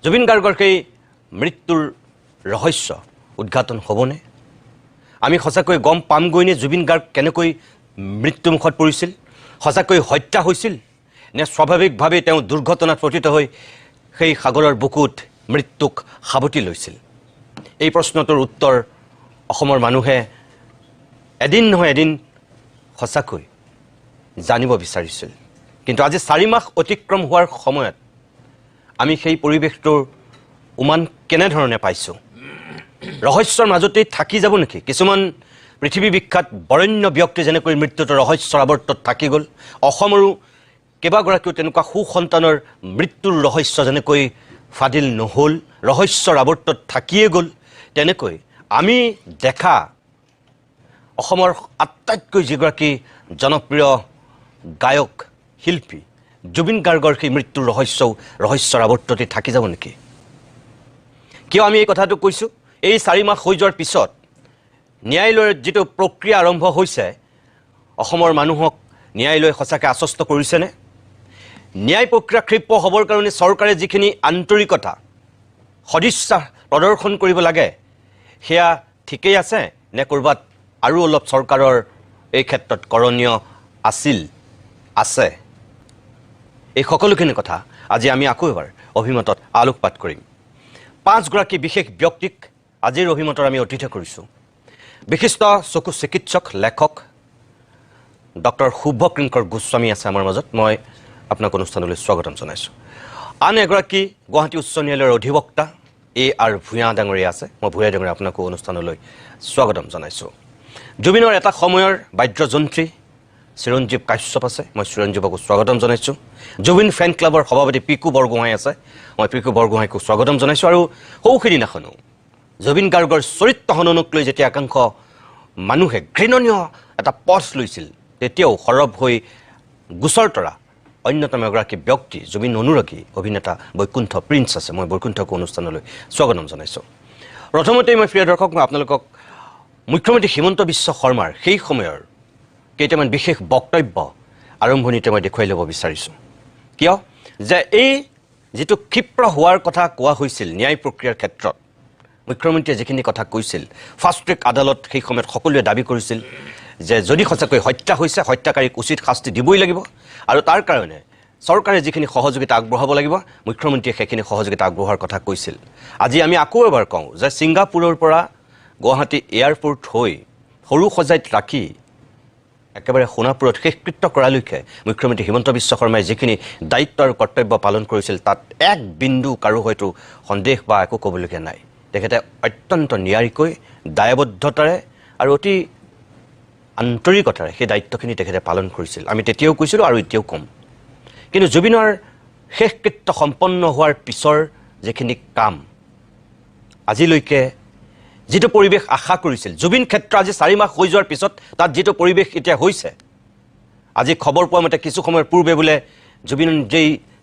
জুবিন গাৰ্গৰ সেই মৃত্যুৰ ৰহস্য উদ্ঘাটন হ'বনে আমি সঁচাকৈ গম পামগৈনে জুবিন গাৰ্গ কেনেকৈ মৃত্যুমুখত পৰিছিল সঁচাকৈ হত্যা হৈছিল নে স্বাভাৱিকভাৱে তেওঁ দুৰ্ঘটনাত পতিত হৈ সেই সাগৰৰ বুকুত মৃত্যুক সাৱটি লৈছিল এই প্ৰশ্নটোৰ উত্তৰ অসমৰ মানুহে এদিন নহয় এদিন সঁচাকৈ জানিব বিচাৰিছিল কিন্তু আজি 4 মাহ অতিক্ৰম হোৱাৰ সময়ত আমি সেই পৰিৱেশটোৰ উমান কেনেধৰণে পাইছোঁ ৰহস্যৰ মাজতেই থাকি যাব নেকি কিছুমান পৃথিৱী বিখ্যাত বৰেণ্য ব্যক্তি যেনেকৈ মৃত্যুৰ ৰহস্যৰ আৱৰ্তত থাকি গ'ল অসমৰো কেইবাগৰাকীও তেনেকুৱা সুসন্তানৰ মৃত্যুৰ ৰহস্য যেনেকৈ ফাদিল নহ'ল ৰহস্যৰ আৱৰ্তত থাকিয়ে গ'ল তেনেকৈ আমি দেখা অসমৰ আটাইতকৈ যিগৰাকী জনপ্ৰিয় গায়ক শিল্পী জুবিন গাৰ্গৰ সেই মৃত্যুৰ ৰহস্যৰ আৱৰ্ততে থাকি যাব নেকি কিয় আমি এই কথাটো কৈছোঁ এই 4 মাহ হৈ যোৱাৰ পিছত ন্যায়ালয়ৰ যিটো প্ৰক্ৰিয়া আৰম্ভ হৈছে অসমৰ মানুহক ন্যায়ালয়ে সঁচাকৈ আশ্বস্ত কৰিছেনে ন্যায় প্ৰক্ৰিয়া ক্ষিপ্ৰ হ'বৰ কাৰণে চৰকাৰে যিখিনি আন্তৰিকতা সদিচ্ছা প্ৰদৰ্শন কৰিব লাগে সেয়া ঠিকেই আছে নে ক'ৰবাত আৰু অলপ চৰকাৰৰ এই ক্ষেত্ৰত কৰণীয় আছে এই সকলোখিনি কথা আজি আমি আকৌ এবাৰ অভিমতত আলোকপাত কৰিম 5 গৰাকী বিশেষ ব্যক্তিক আজিৰ অভিমতৰ আমি অতিথি কৰিছোঁ বিশিষ্ট চকু চিকিৎসক লেখক ডক্টৰ শুভকিংকৰ গোস্বামী আছে আমাৰ মাজত মই আপোনাক অনুষ্ঠানলৈ স্বাগতম জনাইছোঁ আন এগৰাকী গুৱাহাটী উচ্চ ন্যায়ালয়ৰ অধিবক্তা A.R. ভূঞা ডাঙৰীয়া আছে মই ভূঞা ডাঙৰীয়া আপোনাকো অনুষ্ঠানলৈ স্বাগতম জনাইছোঁ জুবিনৰ এটা সময়ৰ বাদ্যযন্ত্ৰী চিৰঞ্জীৱ কাশ্যপ আছে মই চিৰঞ্জীৱকো স্বাগতম জনাইছোঁ জুবিন ফেন ক্লাবৰ সভাপতি পিকু বৰগোহাঁই আছে মই পিকু বৰগোহাঁইকো স্বাগতম জনাইছোঁ আৰু সৌখিদিনাখনো জুবিন গাৰ্গৰ চৰিত্ৰ হননক লৈ যেতিয়া একাংশ মানুহে ঘৃণনীয় এটা পথ লৈছিল তেতিয়াও সৰব হৈ গোচৰ তৰা অন্যতম এগৰাকী ব্যক্তি জুবিন অনুৰাগী অভিনেতা বৈকুণ্ঠ প্ৰিন্স আছে মই বৈকুণ্ঠকো অনুষ্ঠানলৈ স্বাগতম জনাইছোঁ প্ৰথমতেই মই প্ৰিয় দৰ্শক মই আপোনালোকক মুখ্যমন্ত্ৰী হিমন্ত বিশ্ব শৰ্মাৰ সেই সময়ৰ কেইটামান বিশেষ বক্তব্য আৰম্ভণিতে মই দেখুৱাই ল'ব বিচাৰিছোঁ কিয় যে এই যিটো ক্ষিপ্ৰ হোৱাৰ কথা কোৱা হৈছিল ন্যায় প্ৰক্ৰিয়াৰ ক্ষেত্ৰত মুখ্যমন্ত্ৰীয়ে যিখিনি কথা কৈছিল ফাষ্ট ট্ৰেক আদালত সেই সময়ত সকলোৱে দাবী কৰিছিল যে যদি সঁচাকৈ হত্যা হৈছে হত্যাকাৰীক উচিত শাস্তি দিবই লাগিব আৰু তাৰ কাৰণে চৰকাৰে যিখিনি সহযোগিতা আগবঢ়াব লাগিব মুখ্যমন্ত্ৰীয়ে সেইখিনি সহযোগিতা আগবঢ়োৱাৰ কথা কৈছিল আজি আমি আকৌ এবাৰ কওঁ যে ছিংগাপুৰৰ পৰা গুৱাহাটী এয়াৰপোৰ্ট হৈ সৰু সজাইত ৰাখি একেবাৰে সোণাপুৰত শেষকৃত্য কৰালৈকে মুখ্যমন্ত্ৰী হিমন্ত বিশ্ব শৰ্মাই যিখিনি দায়িত্ব আৰু কৰ্তব্য পালন কৰিছিল তাত এক বিন্দু কাৰো হয়তো সন্দেহ বা একো ক'বলগীয়া নাই তেখেতে অত্যন্ত নিয়াৰিকৈ দায়বদ্ধতাৰে আৰু অতি আন্তৰিকতাৰে সেই দায়িত্বখিনি তেখেতে পালন কৰিছিল আমি তেতিয়াও কৈছিলোঁ আৰু এতিয়াও ক'ম কিন্তু জুবিনৰ শেষকৃত্য সম্পন্ন হোৱাৰ পিছৰ যিখিনি কাম আজিলৈকে যিটো পৰিৱেশ আশা কৰিছিল জুবিন ক্ষেত্ৰ আজি 4 মাহ হৈ যোৱাৰ পিছত তাত যিটো পৰিৱেশ এতিয়া হৈছে আজি খবৰ পোৱা মতে কিছু সময়ৰ পূৰ্বে বোলে জুবিন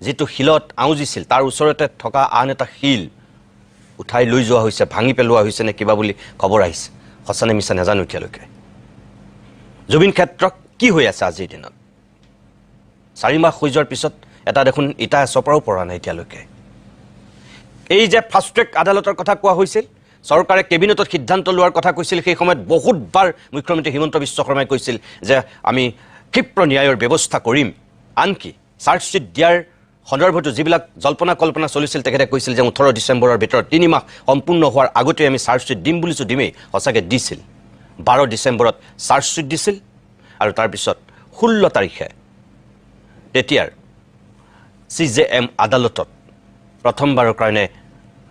যিটো শিলত আউজিছিল তাৰ ওচৰতে থকা আন এটা শিল উঠাই লৈ যোৱা হৈছে ভাঙি পেলোৱা হৈছে নে কিবা বুলি খবৰ আহিছে সঁচানে মিছা নাজানো এতিয়ালৈকে জুবিন ক্ষেত্ৰ কি হৈ আছে আজিৰ দিনত 4 মাহ হৈ যোৱাৰ পিছত এটা দেখোন ইটা চপৰাও পৰা নাই এতিয়ালৈকে এই যে ফাষ্ট ট্ৰেক আদালতৰ কথা কোৱা হৈছিল চৰকাৰে কেবিনেটত সিদ্ধান্ত লোৱাৰ কথা কৈছিল সেই সময়ত বহুতবাৰ মুখ্যমন্ত্ৰী হিমন্ত বিশ্ব শৰ্মাই কৈছিল যে আমি ক্ষিপ্ৰ ন্যায়ৰ ব্যৱস্থা কৰিম আনকি চাৰ্জশ্বীট দিয়াৰ সন্দৰ্ভতো যিবিলাক জল্পনা কল্পনা চলিছিল তেখেতে কৈছিল যে 18 ডিচেম্বৰৰ ভিতৰত 3 মাহ সম্পূৰ্ণ হোৱাৰ আগতে আমি চাৰ্জশ্বীট দিম বুলিছোঁ দিমেই সঁচাকৈ দিছিল 12 ডিচেম্বৰত চাৰ্জশ্বীট দিছিল আৰু তাৰপিছত 16 তাৰিখে তেতিয়াৰ CJM আদালতত প্ৰথমবাৰৰ কাৰণে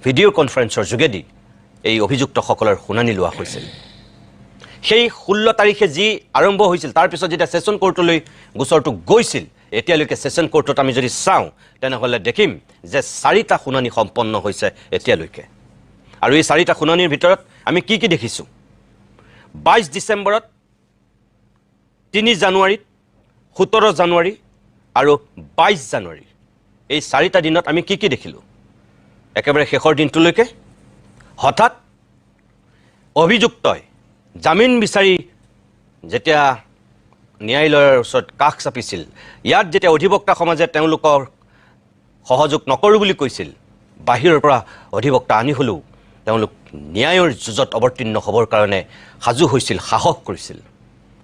ভিডিঅ' কনফাৰেন্সৰ যোগেদি এই অভিযুক্তসকলৰ শুনানি লোৱা হৈছিল সেই 16 তাৰিখে যি আৰম্ভ হৈছিল তাৰপিছত যেতিয়া ছেছন কোৰ্টলৈ গোচৰটো গৈছিল এতিয়ালৈকে ছেছন কোৰ্টত আমি যদি চাওঁ তেনেহ'লে দেখিম যে 4টা শুনানি সম্পন্ন হৈছে এতিয়ালৈকে আৰু এই 4টা শুনানিৰ ভিতৰত আমি কি কি দেখিছোঁ 22 ডিচেম্বৰত 3 জানুৱাৰীত 17 জানুৱাৰী আৰু 22 জানুৱাৰী এই 4টা দিনত আমি কি কি দেখিলোঁ একেবাৰে শেষৰ দিনটোলৈকে হঠাৎ অভিযুক্তই জামিন বিচাৰি যেতিয়া ন্যায়ালয়ৰ ওচৰত কাষ চাপিছিল ইয়াত যেতিয়া অধিবক্তা সমাজে তেওঁলোকৰ সহযোগ নকৰোঁ বুলি কৈছিল বাহিৰৰ পৰা অধিবক্তা আনি হ'লেও তেওঁলোক ন্যায়ৰ যুঁজত অৱতীৰ্ণ হ'বৰ কাৰণে সাজু হৈছিল, সাহস কৰিছিল।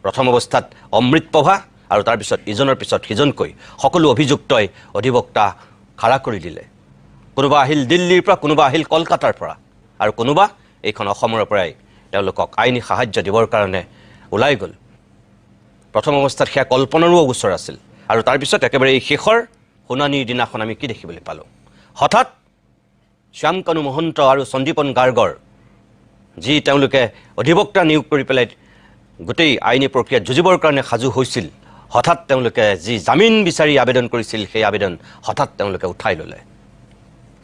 প্ৰথম অৱস্থাত অমৃতপ্ৰভা আৰু তাৰপিছত ইজনৰ পিছত সিজনকৈ সকলো অভিযুক্তই অধিবক্তা খাৰা কৰি দিলে। কোনোবা আহিল দিল্লীৰ পৰা, কোনোবা আহিল কলকাতাৰ পৰা, আৰু কোনোবা এইখন অসমৰ পৰাই তেওঁলোকক আইনী সাহায্য দিবৰ কাৰণে ওলাই গ'ল। প্ৰথম অৱস্থাত সেয়া কল্পনাৰো অগোচৰ আছিল। আৰু তাৰপিছত একেবাৰে এই শেষৰ শুনানিৰ দিনাখন আমি কি দেখিবলৈ পালোঁ? হঠাৎ শ্যামকানু মহন্ত আৰু সন্দীপন গাৰ্গৰ যি তেওঁলোকে অধিবক্তা নিয়োগ কৰি পেলাই গোটেই আইনী প্ৰক্ৰিয়াত যুঁজিবৰ কাৰণে সাজু হৈছিল, হঠাৎ তেওঁলোকে যি জামিন বিচাৰি আবেদন কৰিছিল সেই আবেদন হঠাৎ তেওঁলোকে উঠাই ল'লে।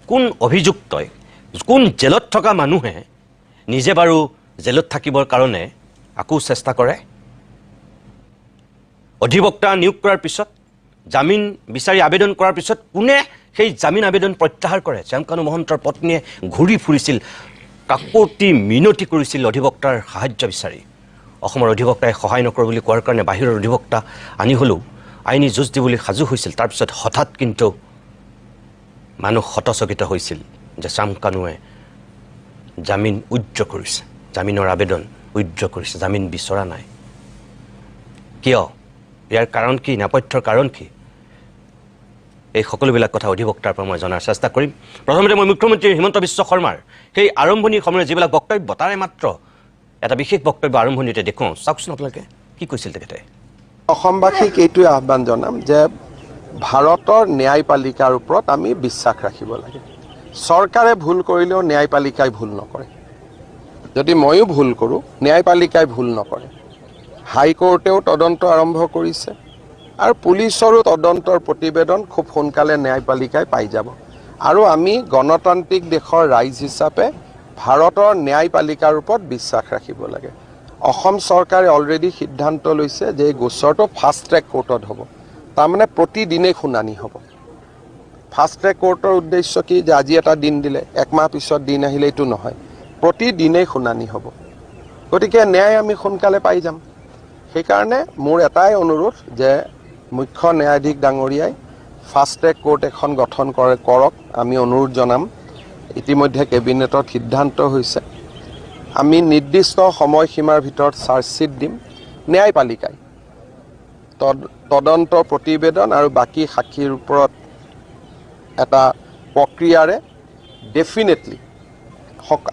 কোন অভিযুক্তই, কোন জেলত থকা মানুহে নিজে বাৰু জেলত থাকিবৰ কাৰণে আকৌ চেষ্টা কৰে? অধিবক্তা নিয়োগ কৰাৰ পিছত, জামিন বিচাৰি আবেদন কৰাৰ পিছত কোনে সেই জামিন আবেদন প্ৰত্যাহাৰ কৰে? শ্যামকানু মহন্তৰ পত্নীয়ে ঘূৰি ফুৰিছিল, কাকতি মিনতি কৰিছিল অধিবক্তাৰ সাহায্য বিচাৰি। অসমৰ অধিবক্তাই সহায় নকৰোঁ বুলি কোৱাৰ কাৰণে বাহিৰৰ অধিবক্তা আনি হ'লেও আইনী যুঁজ দিবলৈ সাজু হৈছিল। তাৰপিছত হঠাৎ কিন্তু মানুহ হতচকিত হৈছিল যে শ্যামকানুৱে জামিন উইথড্ৰ কৰিছে, জামিনৰ আবেদন উইথড্ৰ কৰিছে, জামিন বিচৰা নাই। কিয়? ইয়াৰ কাৰণ কি? নেপথ্যৰ কাৰণ কি? এই সকলোবিলাক কথা অধিবক্তাৰ পৰা মই জনাৰ চেষ্টা কৰিম। প্ৰথমতে মই মুখ্যমন্ত্ৰী হিমন্ত বিশ্ব শৰ্মাৰ সেই আৰম্ভণিৰ সময়ত যিবিলাক বক্তব্য, তাৰে মাত্ৰ এটা বিশেষ বক্তব্য আৰম্ভণিতে দেখুৱাওঁ, চাওকচোন আপোনালোকে কি কৈছিল তেখেতে। অসমবাসীক এইটোৱে আহ্বান জনাম যে ভাৰতৰ ন্যায়পালিকাৰ ওপৰত আমি বিশ্বাস ৰাখিব লাগে। চৰকাৰে ভুল কৰিলেও ন্যায়পালিকাই ভুল নকৰে। যদি ময়ো ভুল কৰোঁ, ন্যায়পালিকাই ভুল নকৰে। হাইকোৰ্টেও তদন্ত আৰম্ভ কৰিছে আৰু পুলিচৰো তদন্তৰ প্ৰতিবেদন খুব সোনকালে ন্যায়পালিকাই পাই যাব। আৰু আমি গণতান্ত্ৰিক দেশৰ ৰাইজ হিচাপে ভাৰতৰ ন্যায়পালিকাৰ ওপৰত বিশ্বাস ৰাখিব লাগে। অসম চৰকাৰে অলৰেডি সিদ্ধান্ত লৈছে যে এই গোচৰটো ফাষ্ট ট্ৰেক কোৰ্টত হ'ব, তাৰমানে প্ৰতিদিনেই শুনানি হ'ব। ফাষ্ট ট্ৰেক কোৰ্টৰ উদ্দেশ্য কি যে আজি এটা দিন দিলে একমাহ পিছত দিন আহিলে এইটো নহয়, প্ৰতিদিনেই শুনানি হ'ব। গতিকে ন্যায় আমি সোনকালে পাই যাম। সেইকাৰণে মোৰ এটাই অনুৰোধ যে মুখ্য ন্যায়াধীশ ডাঙৰীয়াই ফাষ্ট ট্ৰেক কোৰ্ট এখন গঠন কৰক, আমি অনুৰোধ জনাম। ইতিমধ্যে কেবিনেটত সিদ্ধান্ত হৈছে, আমি নিৰ্দিষ্ট সময়সীমাৰ ভিতৰত চাৰ্জশ্বীট দিম। ন্যায়পালিকাই তদন্ত প্ৰতিবেদন আৰু বাকী সাক্ষীৰ ওপৰত এটা প্ৰক্ৰিয়াৰে ডেফিনেটলি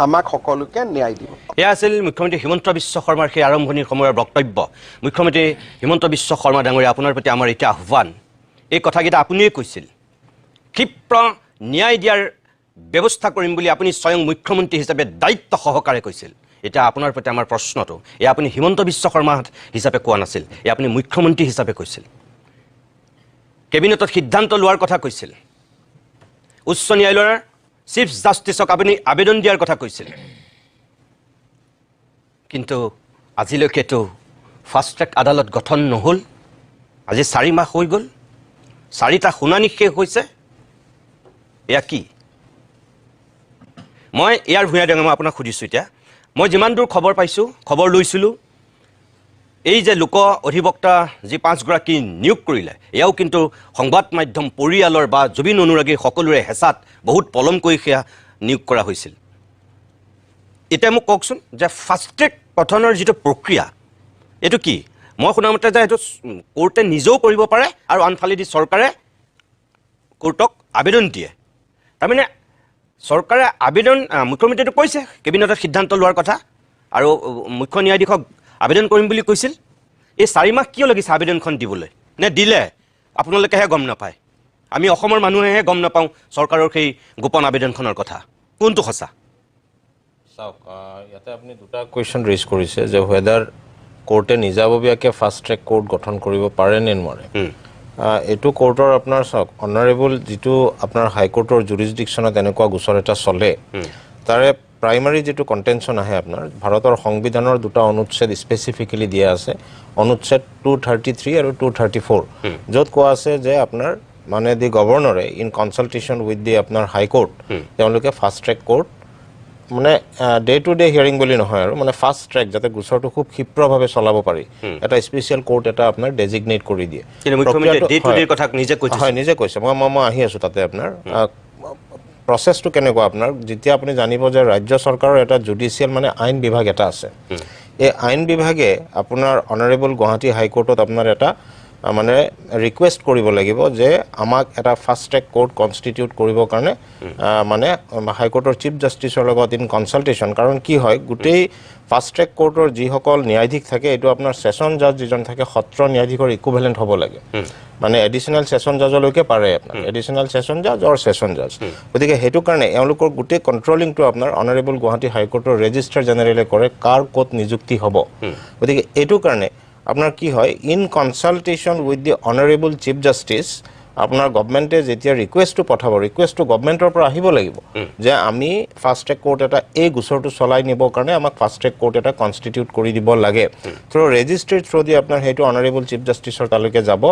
আমাক সকলোকে ন্যায় দিব। এয়া আছিল মুখ্যমন্ত্ৰী হিমন্ত বিশ্ব শৰ্মাৰ সেই আৰম্ভণিৰ সময়ৰ বক্তব্য। মুখ্যমন্ত্ৰী হিমন্ত বিশ্ব শৰ্মা ডাঙৰীয়া, আপোনাৰ প্ৰতি আমাৰ এতিয়া আহ্বান, এই কথাকেইটা আপুনিয়ে কৈছিল, ক্ষীপ্ৰ ন্যায় দিয়াৰ ব্যৱস্থা কৰিম বুলি আপুনি স্বয়ং মুখ্যমন্ত্ৰী হিচাপে দায়িত্ব সহকাৰে কৈছিল। এতিয়া আপোনাৰ প্ৰতি আমাৰ প্ৰশ্নটো, এয়া আপুনি হিমন্ত বিশ্ব শৰ্মা হিচাপে কোৱা নাছিল, এয়া আপুনি মুখ্যমন্ত্ৰী হিচাপে কৈছিল। কেবিনেটত সিদ্ধান্ত লোৱাৰ কথা কৈছিল, উচ্চ ন্যায়ালয়ৰ চিফ জাষ্টিছক আপুনি আবেদন দিয়াৰ কথা কৈছিল, কিন্তু আজিলৈকেতো ফাষ্ট ট্ৰেক আদালত গঠন নহ'ল। আজি 4 মাহ হৈ গ'ল, 4টা শুনানি শেষ হৈছে। এয়া কি? মই ইয়াৰ ভূঞা ডাঙৰীয়া, মই আপোনাক সুধিছোঁ এতিয়া, মই যিমান দূৰ খবৰ পাইছোঁ, খবৰ লৈছিলোঁ, এই যে লোক অধিবক্তা যি 5গৰাকী নিয়োগ কৰিলে, এয়াও কিন্তু সংবাদ মাধ্যম, পৰিয়ালৰ বা জুবিন অনুৰাগী সকলোৰে হেঁচাত বহুত পলমকৈ সেয়া নিয়োগ কৰা হৈছিল। এতিয়া মোক কওকচোন যে ফাষ্ট ট্ৰেক গঠনৰ যিটো প্ৰক্ৰিয়া, এইটো কি? মই শুনামতে যে এইটো কোৰ্টে নিজেও কৰিব পাৰে আৰু আনফালেদি চৰকাৰে কোৰ্টক আবেদন দিয়ে। তাৰমানে চৰকাৰে আবেদন, মুখ্যমন্ত্ৰীটো কৈছে কেবিনেটত সিদ্ধান্ত লোৱাৰ কথা আৰু মুখ্য ন্যায়াধীশক আবেদন কৰিম বুলি কৈছিল। এই 4 মাহ কিয় লাগিছে আবেদনখন দিবলৈ? নে দিলে আপোনালোকেহে গম নাপায়, আমি অসমৰ মানুহেহে গম নাপাওঁ চৰকাৰৰ সেই গোপন আবেদনখনৰ কথা? কোনটো সঁচা? চাওক, ইয়াতে আপুনি দুটা কুৱেশ্যন ৰেইজ কৰিছে যে ৱেডাৰ কোৰ্টে নিজাববীয়াকৈ ফাষ্ট ট্ৰেক কোৰ্ট গঠন কৰিব পাৰে নে নোৱাৰে। এইটো কোৰ্টৰ আপোনাৰ চাওক, অনাৰেবল যিটো আপোনাৰ হাইকোৰ্টৰ জুৰিছডিকশ্যনত এনেকুৱা গোচৰ এটা চলে, তাৰে প্ৰাইমাৰী যিটো কণ্টেনশ্যন আহে আপোনাৰ ভাৰতৰ সংবিধানৰ 2টা অনুচ্ছেদ স্পেচিফিকেলি দিয়া আছে, অনুচ্ছেদ 233 আৰু 234, য'ত কোৱা আছে যে আপোনাৰ মানে দি গভৰ্ণৰে ইন কনচাল্টেশ্যন উইথ দি আপোনাৰ হাইকোৰ্ট তেওঁলোকে ফাষ্ট ট্ৰেক কোৰ্ট মানে ডে টু ডে হিয়াৰিং বুলি নহয় আৰু মানে ফাষ্ট ট্ৰেক যাতে গোচৰটো খুব ক্ষীপ্ৰভাৱে চলাব পাৰি এটা স্পেচিয়েল কোৰ্ট এটা আপোনাৰ ডেজিগনেট কৰি দিয়ে। কিন্তু মুখ্যমন্ত্ৰী ডে টু ডে কথা নিজে কৈছে। হয়, নিজে কৈছে। মই আহি আছোঁ তাতে আপোনাৰ প্ৰচেছটো কেনেকুৱা আপোনাৰ যেতিয়া আপুনি জানিব যে ৰাজ্য চৰকাৰৰ এটা জুডিচিয়েল মানে আইন বিভাগ এটা আছে এই আইন বিভাগে আপোনাৰ অনাৰেবল গুৱাহাটী হাইকোৰ্টত আপোনাৰ এটা মানে ৰিকুৱেষ্ট কৰিব লাগিব যে আমাক এটা ফাষ্ট ট্ৰেক কোৰ্ট কনষ্টিটিউট কৰিবৰ কাৰণে মানে হাইকোৰ্টৰ চিফ জাষ্টিছৰ লগত ইন কনচাল্টেশ্যন কাৰণ কি হয় গোটেই ফাষ্ট ট্ৰেক কোৰ্টৰ যিসকল ন্যায়াধীশ থাকে এইটো আপোনাৰ ছেছন জাজ যিজন থাকে সত্ৰ ন্যায়াধীশৰ ইকুইভেলেণ্ট হ'ব লাগে মানে এডিশ্যনেল ছেছন জাজলৈকে পাৰে আপোনাৰ এডিশ্যনেল ছেছন জাজ অৰ ছেছন জাজ গতিকে সেইটো কাৰণে এওঁলোকৰ গোটেই কণ্ট্ৰলিংটো আপোনাৰ অনাৰেবল গুৱাহাটী হাইকোৰ্টৰ ৰেজিষ্ট্ৰাৰ জেনেৰেলে কৰে কাৰ ক'ত নিযুক্তি হ'ব গতিকে এইটো কাৰণে আপোনাৰ কি হয় in consultation with the honourable chief justice আপোনাৰ গভৰ্ণমেণ্টে যেতিয়া ৰিকুৱেষ্টটো পঠাব ৰিকুৱেষ্টটো গভৰ্ণমেণ্টৰ পৰা আহিব লাগিব যে আমি ফাষ্ট ট্ৰেক কোৰ্ট এটা এই গোচৰটো চলাই নিবৰ কাৰণে আমাক ফাষ্ট ট্ৰেক কোৰ্ট এটা কনষ্টিটিউট কৰি দিব লাগে থ্ৰু ৰেজিষ্ট্ৰিৰ থ্ৰু দি আপোনাৰ সেইটো অনাৰেবল চিফ জাষ্টিছৰ তালৈকে যাব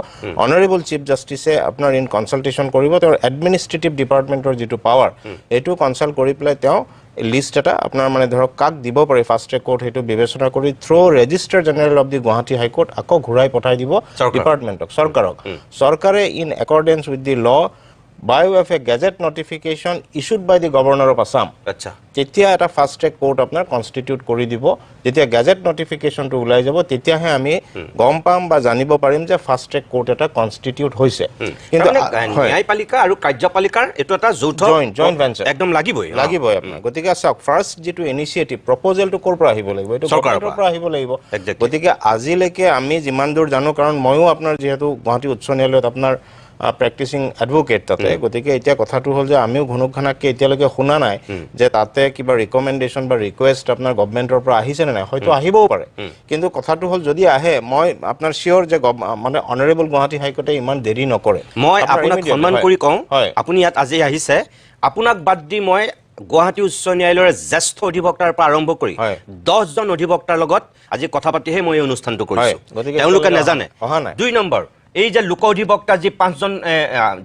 অনাৰেবল চিফ জাষ্টিছে আপোনাৰ ইন কনচাল্টেশ্যন কৰিব তেওঁৰ এডমিনিষ্ট্ৰেটিভ ডিপাৰ্টমেণ্টৰ যিটো পাৱাৰ এইটো কনচাল্ট কৰি পেলাই তেওঁ লিষ্ট এটা আপোনাৰ মানে ধৰক কাক দিব পাৰে ফাষ্ট ট্ৰেক কোৰ্ট সেইটো বিবেচনা কৰি through registrar general of the Guwahati high court আকৌ ঘূৰাই পঠাই দিব ডিপাৰ্টমেণ্টক চৰকাৰে ইন একৰ্ডেঞ্চ উইথ দি ল by way of a gazette notification issued by the governor of Assam. আচ্ছা তেতিয়া এটা ফাষ্ট ট্ৰেক কোৰ্ট আপোনাৰ কনষ্টিটিউট কৰি দিব যেতিয়া গেজেট নটিফিকেশনটো ওলাই যাব তেতিয়াহে আমি গম পাম বা জানিব পাৰিম যে ফাষ্ট ট্ৰেক কোৰ্ট এটা কনষ্টিটিউট হৈছে কিন্তু ন্যায়পালিকা আৰু কাৰ্যপালিকাৰ এটো এটা যৌথ জয়েন্ট ভেঞ্চাৰ একদম লাগিবই আপোনাৰ গতিকে চাওক ফাৰ্ষ্ট যেটো ইনিশিয়েটিভ প্ৰপোজালটো কৰ পৰা আহিব লাগিব এটো চৰকাৰৰ পৰা আহিব লাগিব গতিকে আজিলৈকে আমি যিমান দূৰ জানো কাৰণ ময়ো আপোনাৰ যেহেতু গুৱাহাটী উচ্চ ন্যায়ালয়ত আপোনাৰ প্ৰেক্টিচিং এডভোকেট তাতে গতিকে এতিয়া কথাটো হ'ল যে আমিও ঘনকঘনাককে এতিয়ালৈকে শুনা নাই যে তাতে কিবা ৰিকমেন্ডেশন বা ৰিকুৱেষ্ট আপোনাৰ গভৰ্ণমেণ্টৰ পৰা আহিছে নে নাই হয়তো আহিবও পাৰে কিন্তু কথাটো হ'ল যদি আহে মই আপোনাৰ শিওৰ যে মানে অনাৰেবল গুৱাহাটী হাইকোৰ্টে ইমান দেৰি নকৰে মই আপোনাক সন্মান কৰি কওঁ আপুনি ইয়াত আজি আহিছে আপোনাক বাদ দি মই গুৱাহাটী উচ্চ ন্যায়ালয়ৰ জ্যেষ্ঠ অধিবক্তাৰ পৰা আৰম্ভ কৰি 10 জন অধিবক্তাৰ লগত আজি কথা পাতিহে মই এই অনুষ্ঠানটো কৰিছো তেওঁলোকে নাজানে দুই নম্বৰ এই যে লোক অধিবক্তা যি 5 জন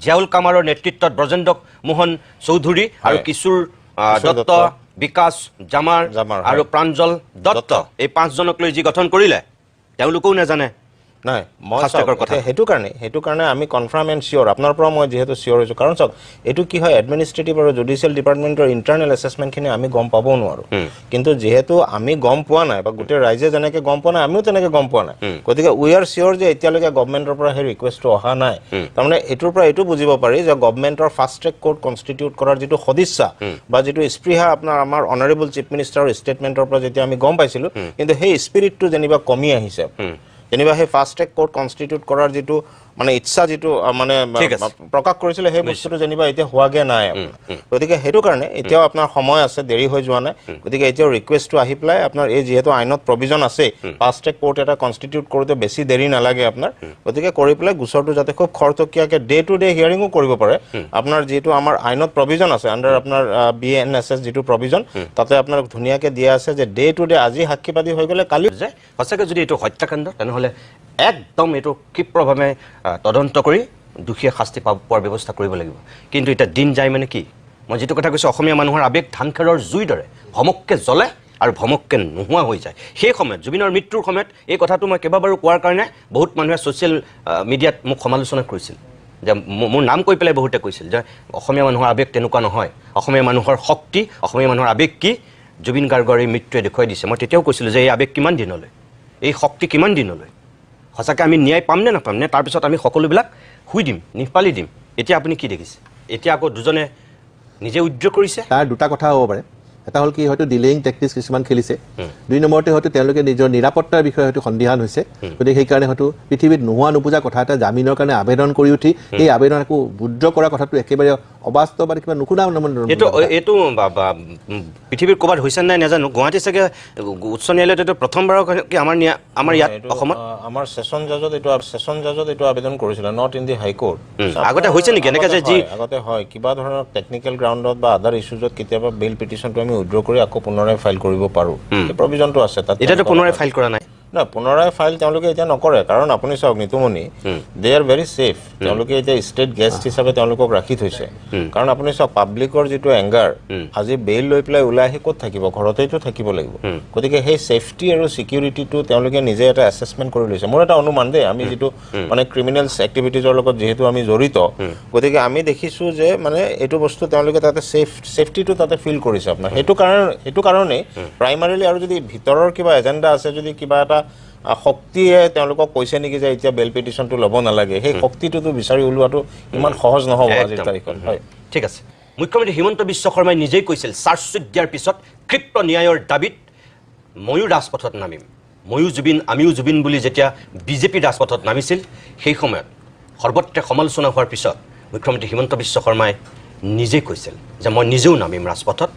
জিয়াউল কামাৰৰ নেতৃত্বত ব্ৰজেন্দ্ৰ মোহন চৌধুৰী আৰু কিশোৰ দত্ত বিকাশ জামাৰ আৰু প্ৰাঞ্জল দত্ত এই 5 জনক লৈ যি গঠন কৰিলে তেওঁলোকও নাজানে নাই মই কথা হেতু কাৰণে আমি কনফাৰ্ম এণ্ড শিওৰ আপোনাৰ পৰা মই যেহেতু শিওৰ হৈছো কাৰণ চাওক এটো কি হয় এডমিনিষ্ট্ৰেটিভ আৰু জুডিচিয়েল ডিপাৰ্টমেণ্টৰ ইন্টাৰনেল এছেছমেণ্টখিনি আমি গম পাবও নোৱাৰো কিন্তু যেহেতু আমি গম পোৱা নাই বা গোটেই ৰাইজে যেনেকে গম পোৱা নাই আমিও তেনেকে গম পোৱা নাই গতিকে উই আৰ শিওৰ যে এতিয়ালৈকে গভৰ্ণমেণ্টৰ পৰা সেই ৰিকুৱেষ্টটো অহা নাই তাৰমানে এটোৰ পৰা এটো বুজিব পাৰি যে গভৰ্ণমেণ্টৰ ফাষ্ট ট্ৰেক কোৰ্ট কনষ্টিটিউট কৰাৰ যেটো সদিচ্ছা বা যেটো স্পৃহা আপোনাৰ আমাৰ অনাৰেবল চিফ মিনিষ্টাৰৰ ষ্টেটমেণ্টৰ পৰা যেতিয়া আমি গম পাইছিলো কিন্তু সেই স্পিৰিটটো যেনিবা কমি আহিছে যেনিবা সেই ফাষ্ট ট্ৰেক কোৰ্ট কনষ্টিটিউট কৰাৰ যেটো মানে ইচ্ছা যেটো মানে প্ৰকাশ কৰিছিল সেই বস্তুটো যেনিবা এতিয়া হোৱাগে নাই গতিকে হেতু কাৰণে এতিয়াও আপোনাৰ সময় আছে দেৰি হৈ যোৱা নাই গতিকে এতিয়াও ৰিকুৱেষ্টটো আহি প্লাই আপোনাৰ এই যেহেতু আইনত প্ৰভিজন আছে ফাষ্ট ট্ৰেক কোৰ্ট এটা কনষ্টিটিউট কৰোতে বেছি দেৰি নালাগে আপোনাৰ গতিকে কৰি প্লাই গুছৰটো যাতে খুব খৰতকীয়াকে ডে টু ডে হিয়াৰিংও কৰিব পাৰে আপোনাৰ যেটো আমাৰ আইনত প্ৰভিজন আছে আন্ডাৰ আপোনাৰ বিএনএছএছ যেটো প্ৰভিজন তাতে আপোনাৰ ধুনিয়াকে দিয়া আছে যে ডে টু ডে আজি সাক্ষীবাদী হৈ গলে কালি যে সঁচাকৈ যদি এটো হত্যাকাণ্ড তেনেহলে একদম এটো ক্ষিপ্ৰভাৱে তদন্ত কৰি দুখীয়া শাস্তি পোৱাৰ ব্যৱস্থা কৰিব লাগিব কিন্তু এটা দিন যায় মানে কি মই যেটো কথা কৈছো অসমীয়া মানুহৰ আবেগ ধানখেৰৰ জুই দৰে ভমককে জ্বলে আৰু ভমককে নোহোৱা হৈ যায় সেই সময়ত জুবিনৰ মৃত্যুৰ সময়ত এই কথাটো মই কেইবাবাৰো কোৱাৰ কাৰণে বহুত মানুহে ছ'চিয়েল মিডিয়াত মোক সমালোচনা কৰিছিল যে মোৰ নাম কৈ পেলাই বহুতে কৈছিল যে অসমীয়া মানুহৰ আবেগ তেনেকুৱা নহয় অসমীয়া মানুহৰ শক্তি অসমীয়া মানুহৰ আবেগ কি জুবিন গাৰ্গৰ এই মৃত্যুৱে দেখুৱাই দিছে মই তেতিয়াও কৈছিলোঁ যে এই আবেগ কিমান দিনলৈ এই শক্তি কিমান দিনলৈ সঁচাকৈ আমি ন্যায় পাম নে নাপাম নে তাৰপিছত আমি সকলোবিলাক শুই দিম নিপালি দিম এতিয়া আপুনি কি দেখিছে এতিয়া আকৌ দুজনে নিজে উদ্যোগ কৰিছে তাৰ দুটা কথা হ'ব পাৰে এটা হ'ল কি হয়তো ডিলেইং টেকটিক্স কিছুমান খেলিছে দুই নম্বৰতে হয়তো তেওঁলোকে নিজৰ নিৰাপত্তাৰ বিষয়ে হয়তো সন্দিহান হৈছে গতিকে সেইকাৰণে হয়তো পৃথিৱীত নোহোৱা নোপোজা কথা এটা জামিনৰ কাৰণে আবেদন কৰি উঠি এই আবেদন আকৌ উদ্ৰ কৰা কথাটো একেবাৰে অবাস্তৱ বা কিবা নুশুনা এইটো পৃথিৱীৰ ক'ৰবাত হৈছে নাই নাজানো গুৱাহাটী চাগে উচ্চ ন্যায়ালয়ত এইটো প্ৰথমবাৰৰ কি আমাৰ ইয়াত অসমত আমাৰ ছেছন জাজত এইটো আবেদন কৰিছিল নট ইন দি হাইকোৰ্ট আগতে হৈছে নেকি এনেকৈ যে যি আগতে হয় কিবা ধৰণৰ টেকনিকেল গ্ৰাউণ্ডত বা আদাৰ ইছ্যুজত কেতিয়াবা বেইল পিটিশ্যনটো আমি উইড্ৰ কৰি আকৌ পুনৰাই ফাইল কৰিব পাৰো এই প্ৰভিজনটো আছে তাত এতিয়াতো পুনৰাই ফাইল কৰা নাই না পুনৰাই ফাইল তেওঁলোকে এতিয়া নকৰে কাৰণ আপুনি চাওক নিতুমণি দে আৰ ভেৰি ছেফ তেওঁলোকে এতিয়া ষ্টেট গেষ্ট হিচাপে তেওঁলোকক ৰাখি থৈছে কাৰণ আপুনি চাওক পাব্লিকৰ যিটো এংগাৰ আজি বেইল লৈ পেলাই ওলাই আহি ক'ত থাকিব ঘৰতেইতো থাকিব লাগিব গতিকে সেই ছেফটি আৰু ছিকিউৰিটিটো তেওঁলোকে নিজে এটা এছেছমেণ্ট কৰি লৈছে মোৰ এটা অনুমান দেই আমি যিটো মানে ক্ৰিমিনেলছ এক্টিভিটিজৰ লগত যিহেতু আমি জড়িত গতিকে আমি দেখিছোঁ যে মানে এইটো বস্তু তেওঁলোকে তাতে ছেফটিটো তাতে ফিল কৰিছে আপোনাৰ সেইটো কাৰণেই প্ৰাইমাৰীলি আৰু যদি ভিতৰৰ কিবা এজেণ্ডা আছে যদি কিবা এটা শক্তিয়ে তেওঁলোকক কৈছে নেকি যে এতিয়া বেল পিটিশ্যনটো ল'ব নালাগে সেই শক্তিটোতো বিচাৰি ওলোৱাটো ইমান সহজ নহ'ব আজিৰ তাৰিখত হয় ঠিক আছে মুখ্যমন্ত্ৰী হিমন্ত বিশ্ব শৰ্মাই নিজেই কৈছিল চাৰ্জশ্বীট দিয়াৰ পিছত ক্ষিপ্ৰ ন্যায়ৰ দাবীত ময়ো ৰাজপথত নামিম ময়ো জুবিন আমিও জুবিন বুলি যেতিয়া বিজেপি ৰাজপথত নামিছিল সেই সময়ত সৰ্বত্ৰে সমালোচনা হোৱাৰ পিছত মুখ্যমন্ত্ৰী হিমন্ত বিশ্ব শৰ্মাই নিজেই কৈছিল যে মই নিজেও নামিম ৰাজপথত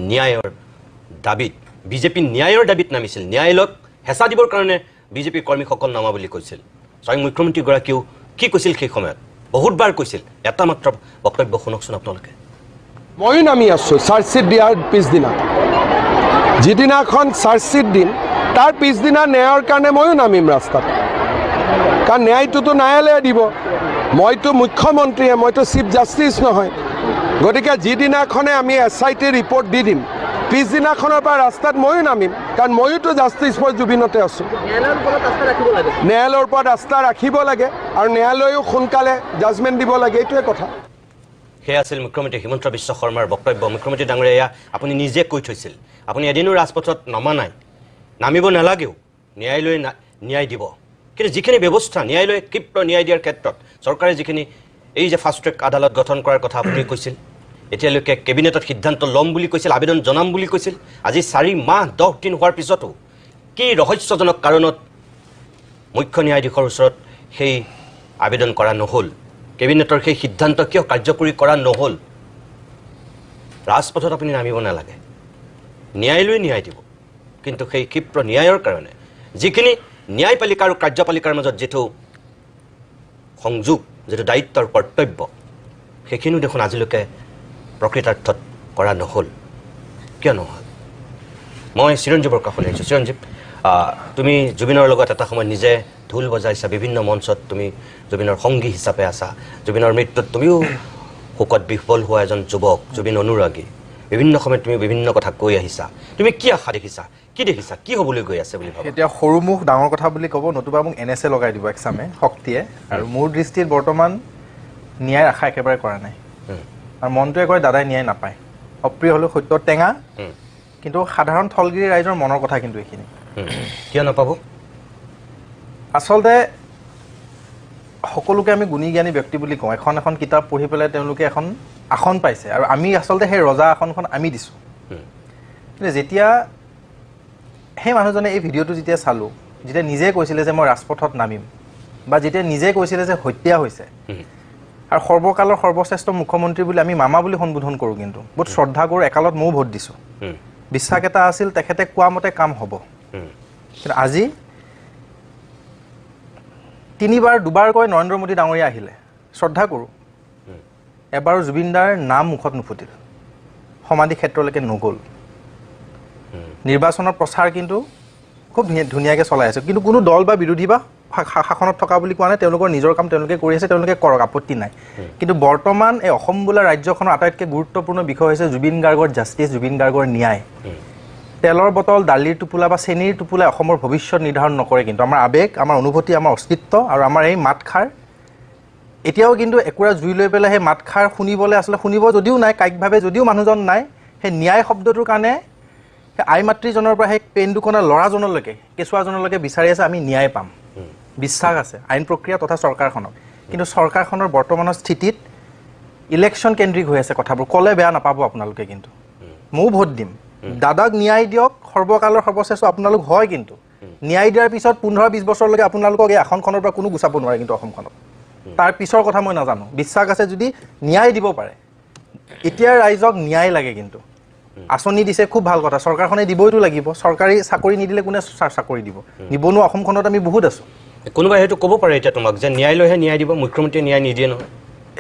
ন্যায়ৰ দাবীত বিজেপি ন্যায়ৰ দাবীত নামিছিল ন্যায়ালয়ক হেঁচা দিবৰ কাৰণে বিজেপিৰ কৰ্মীসকল নামা বুলি কৈছিল স্বয়ং মুখ্যমন্ত্ৰীগৰাকীয়েও কি কৈছিল সেই সময়ত বহুতবাৰ কৈছিল এটা মাত্ৰ বক্তব্য শুনকচোন আপোনালোকে ময়ো নামি আছোঁ চাৰ্জশ্বীট দিয়াৰ পিছদিনা যিদিনাখন চাৰ্জশ্বীট দিম তাৰ পিছদিনা ন্যায়ৰ কাৰণে ময়ো নামিম ৰাস্তাত কাৰণ ন্যায়টোতো ন্যায়ালয়ে দিব মইতো মুখ্যমন্ত্ৰীয়ে মইতো চিফ জাষ্টিচ নহয় গতিকে যিদিনাখনে আমি SIT ৰিপৰ্ট দি দিম পিছদিনাখনৰ পৰা ৰাস্তাত ময়ো নামিম কাৰণ ময়োতো জাষ্টিচ ফৰ জুবিনতে আছোঁ ন্যায়ালয়ৰ ওপৰত আস্থা ৰাখিব লাগে আৰু ন্যায়ালয়েও সোনকালে জাজমেণ্ট দিব লাগে এইটোৱে কথা সেয়া আছিল মুখ্যমন্ত্ৰী হিমন্ত বিশ্ব শৰ্মাৰ বক্তব্য মুখ্যমন্ত্ৰী ডাঙৰীয়া এয়া আপুনি নিজে কৈ থৈছিল আপুনি এদিনো ৰাজপথত নমা নাই নামিব নালাগেও ন্যায়ালয়ে ন্যায় দিব কিন্তু যিখিনি ব্যৱস্থা ন্যায়ালয়ে ক্ষিপ্ৰ ন্যায় দিয়াৰ ক্ষেত্ৰত চৰকাৰে যিখিনি এই যে ফাষ্ট ট্ৰেক আদালত গঠন কৰাৰ কথা আপুনি কৈছিল এতিয়ালৈকে কেবিনেটত সিদ্ধান্ত ল'ম বুলি কৈছিল আবেদন জনাম বুলি কৈছিল আজি 4 মাহ 10 দিন হোৱাৰ পিছতো কি ৰহস্যজনক কাৰণত মুখ্য ন্যায়াধীশৰ ওচৰত সেই আবেদন কৰা নহ'ল কেবিনেটৰ সেই সিদ্ধান্ত কিয় কাৰ্যকৰী কৰা নহ'ল ৰাজপথত আপুনি নামিব নালাগে ন্যায়ালয়ে ন্যায় দিব কিন্তু সেই ক্ষিপ্ৰ ন্যায়ৰ কাৰণে যিখিনি ন্যায়পালিকা আৰু কাৰ্যপালিকাৰ মাজত যিটো সংযোগ যিটো দায়িত্বৰ কৰ্তব্য সেইখিনিও দেখোন আজিলৈকে প্ৰকৃতাৰ্থত কৰা নহ'ল কিয় নহ'ল মই চিৰঞ্জীৱৰ কাষলৈ আহিছোঁ চিৰঞ্জীৱ তুমি জুবিনৰ লগত এটা সময়ত নিজে ঢোল বজাইছা বিভিন্ন মঞ্চত তুমি জুবিনৰ সংগী হিচাপে আছা জুবিনৰ মৃত্যুত তুমিও শোকত বিহ্বল হোৱা এজন যুৱক জুবিন অনুৰাগী বিভিন্ন সময়ত তুমি বিভিন্ন কথা কৈ আহিছা তুমি কি আশা দেখিছা কি হ'বলৈ গৈ আছে বুলি ভাবা এতিয়া সৰু মুখ ডাঙৰ কথা বুলি ক'ব নতুবা মোক NSA লগাই দিব এক্সামে শক্তিয়ে আৰু মোৰ দৃষ্টিত বৰ্তমান ন্যায়ৰ আশা একেবাৰে কৰা নাই আৰু মনটোৱে কয় দাদাই ন্যায় নাপায় অপ্ৰিয় হ'লেও সত্যৰ টেঙা কিন্তু সাধাৰণ থলগিৰি ৰাইজৰ মনৰ কথা কিন্তু এইখিনি কিয় নাপাব আচলতে সকলোকে আমি গুণী জ্ঞানী ব্যক্তি বুলি কওঁ এখন কিতাপ পঢ়ি পেলাই তেওঁলোকে এখন আসন পাইছে আৰু আমি আচলতে সেই ৰজা আসনখন আমি দিছোঁ কিন্তু যেতিয়া সেই মানুহজনে এই ভিডিঅ'টো যেতিয়া চালোঁ যেতিয়া নিজে কৈছিলে যে মই ৰাজপথত নামিম বা যেতিয়া নিজে কৈছিলে যে হত্যা হৈছে আৰু সৰ্বকালৰ সৰ্বশ্ৰেষ্ঠ মুখ্যমন্ত্ৰী বুলি আমি মামা বুলি সম্বোধন কৰোঁ কিন্তু বহুত শ্ৰদ্ধা কৰোঁ একালত ময়ো ভোট দিছোঁ বিশ্বাস এটা আছিল তেখেতে কোৱা মতে কাম হ'ব কিন্তু আজি 3বাৰ 2বাৰকৈ নৰেন্দ্ৰ মোদী ডাঙৰীয়া আহিলে শ্ৰদ্ধা কৰোঁ এবাৰো জুবিনদাৰ নাম মুখত নুফুটিল সমাধি ক্ষেত্ৰলৈকে নগ'ল নিৰ্বাচনৰ প্ৰচাৰ কিন্তু খুব ধুনীয়াকৈ চলাই আছে কিন্তু কোনো দল বা বিৰোধী বা শাসনত থকা বুলি কোৱা নাই তেওঁলোকৰ নিজৰ কাম তেওঁলোকে কৰি আছে তেওঁলোকে কৰক আপত্তি নাই কিন্তু বৰ্তমান এই অসম বোলা ৰাজ্যখনৰ আটাইতকৈ গুৰুত্বপূৰ্ণ বিষয় হৈছে জুবিন গাৰ্গৰ জাষ্টিছ জুবিন গাৰ্গৰ ন্যায় তেলৰ বটল দালিৰ টোপোলা বা চেনীৰ টোপোলাই অসমৰ ভৱিষ্যত নিৰ্ধাৰণ নকৰে কিন্তু আমাৰ আৱেগ আমাৰ অনুভূতি আমাৰ অস্তিত্ব আৰু আমাৰ এই মাতষাৰ এতিয়াও কিন্তু একুৰা জুই লৈ পেলাই সেই মাতষাৰ শুনিবলৈ আচলতে শুনিব যদিও নাই কায়িকভাৱে যদিও মানুহজন নাই সেই ন্যায় শব্দটোৰ কাৰণে সেই আই মাতৃজনৰ পৰা সেই পেন দুখনৰ ল'ৰাজনলৈকে কেঁচুৱাজনলৈকে বিচাৰি আছে আমি ন্যায় পাম বিশ্বাস আছে আইন প্ৰক্ৰিয়া তথা চৰকাৰখনক কিন্তু চৰকাৰখনৰ বৰ্তমানৰ স্থিতিত ইলেকশ্যন কেন্দ্ৰিক হৈ আছে কথাবোৰ ক'লে বেয়া নাপাব আপোনালোকে কিন্তু ময়ো ভোট দিম দাদাক ন্যায় দিয়ক সৰ্বকালৰ সৰ্বশ্ৰেষ্ঠ আপোনালোক হয় কিন্তু ন্যায় দিয়াৰ পিছত 15-20 বছৰলৈকে আপোনালোকক এই আসনখনৰ পৰা কোনো গুচাব নোৱাৰে কিন্তু অসমখনত তাৰ পিছৰ কথা মই নাজানো বিশ্বাস আছে যদি ন্যায় দিব পাৰে এতিয়া ৰাইজক ন্যায় লাগে কিন্তু আঁচনি দিছে খুব ভাল কথা চৰকাৰখনে দিবইতো লাগিব চৰকাৰী চাকৰি নিদিলে কোনে চাকৰি দিব নিবনুৱা অসমখনত আমি বহুত আছোঁ কোনোবাই সেইটো ক'ব পাৰে এতিয়া তোমাক যে ন্যায়ালয়ে ন্যায় দিব মুখ্যমন্ত্ৰীয়ে ন্যায় নিদিয়ে নহয়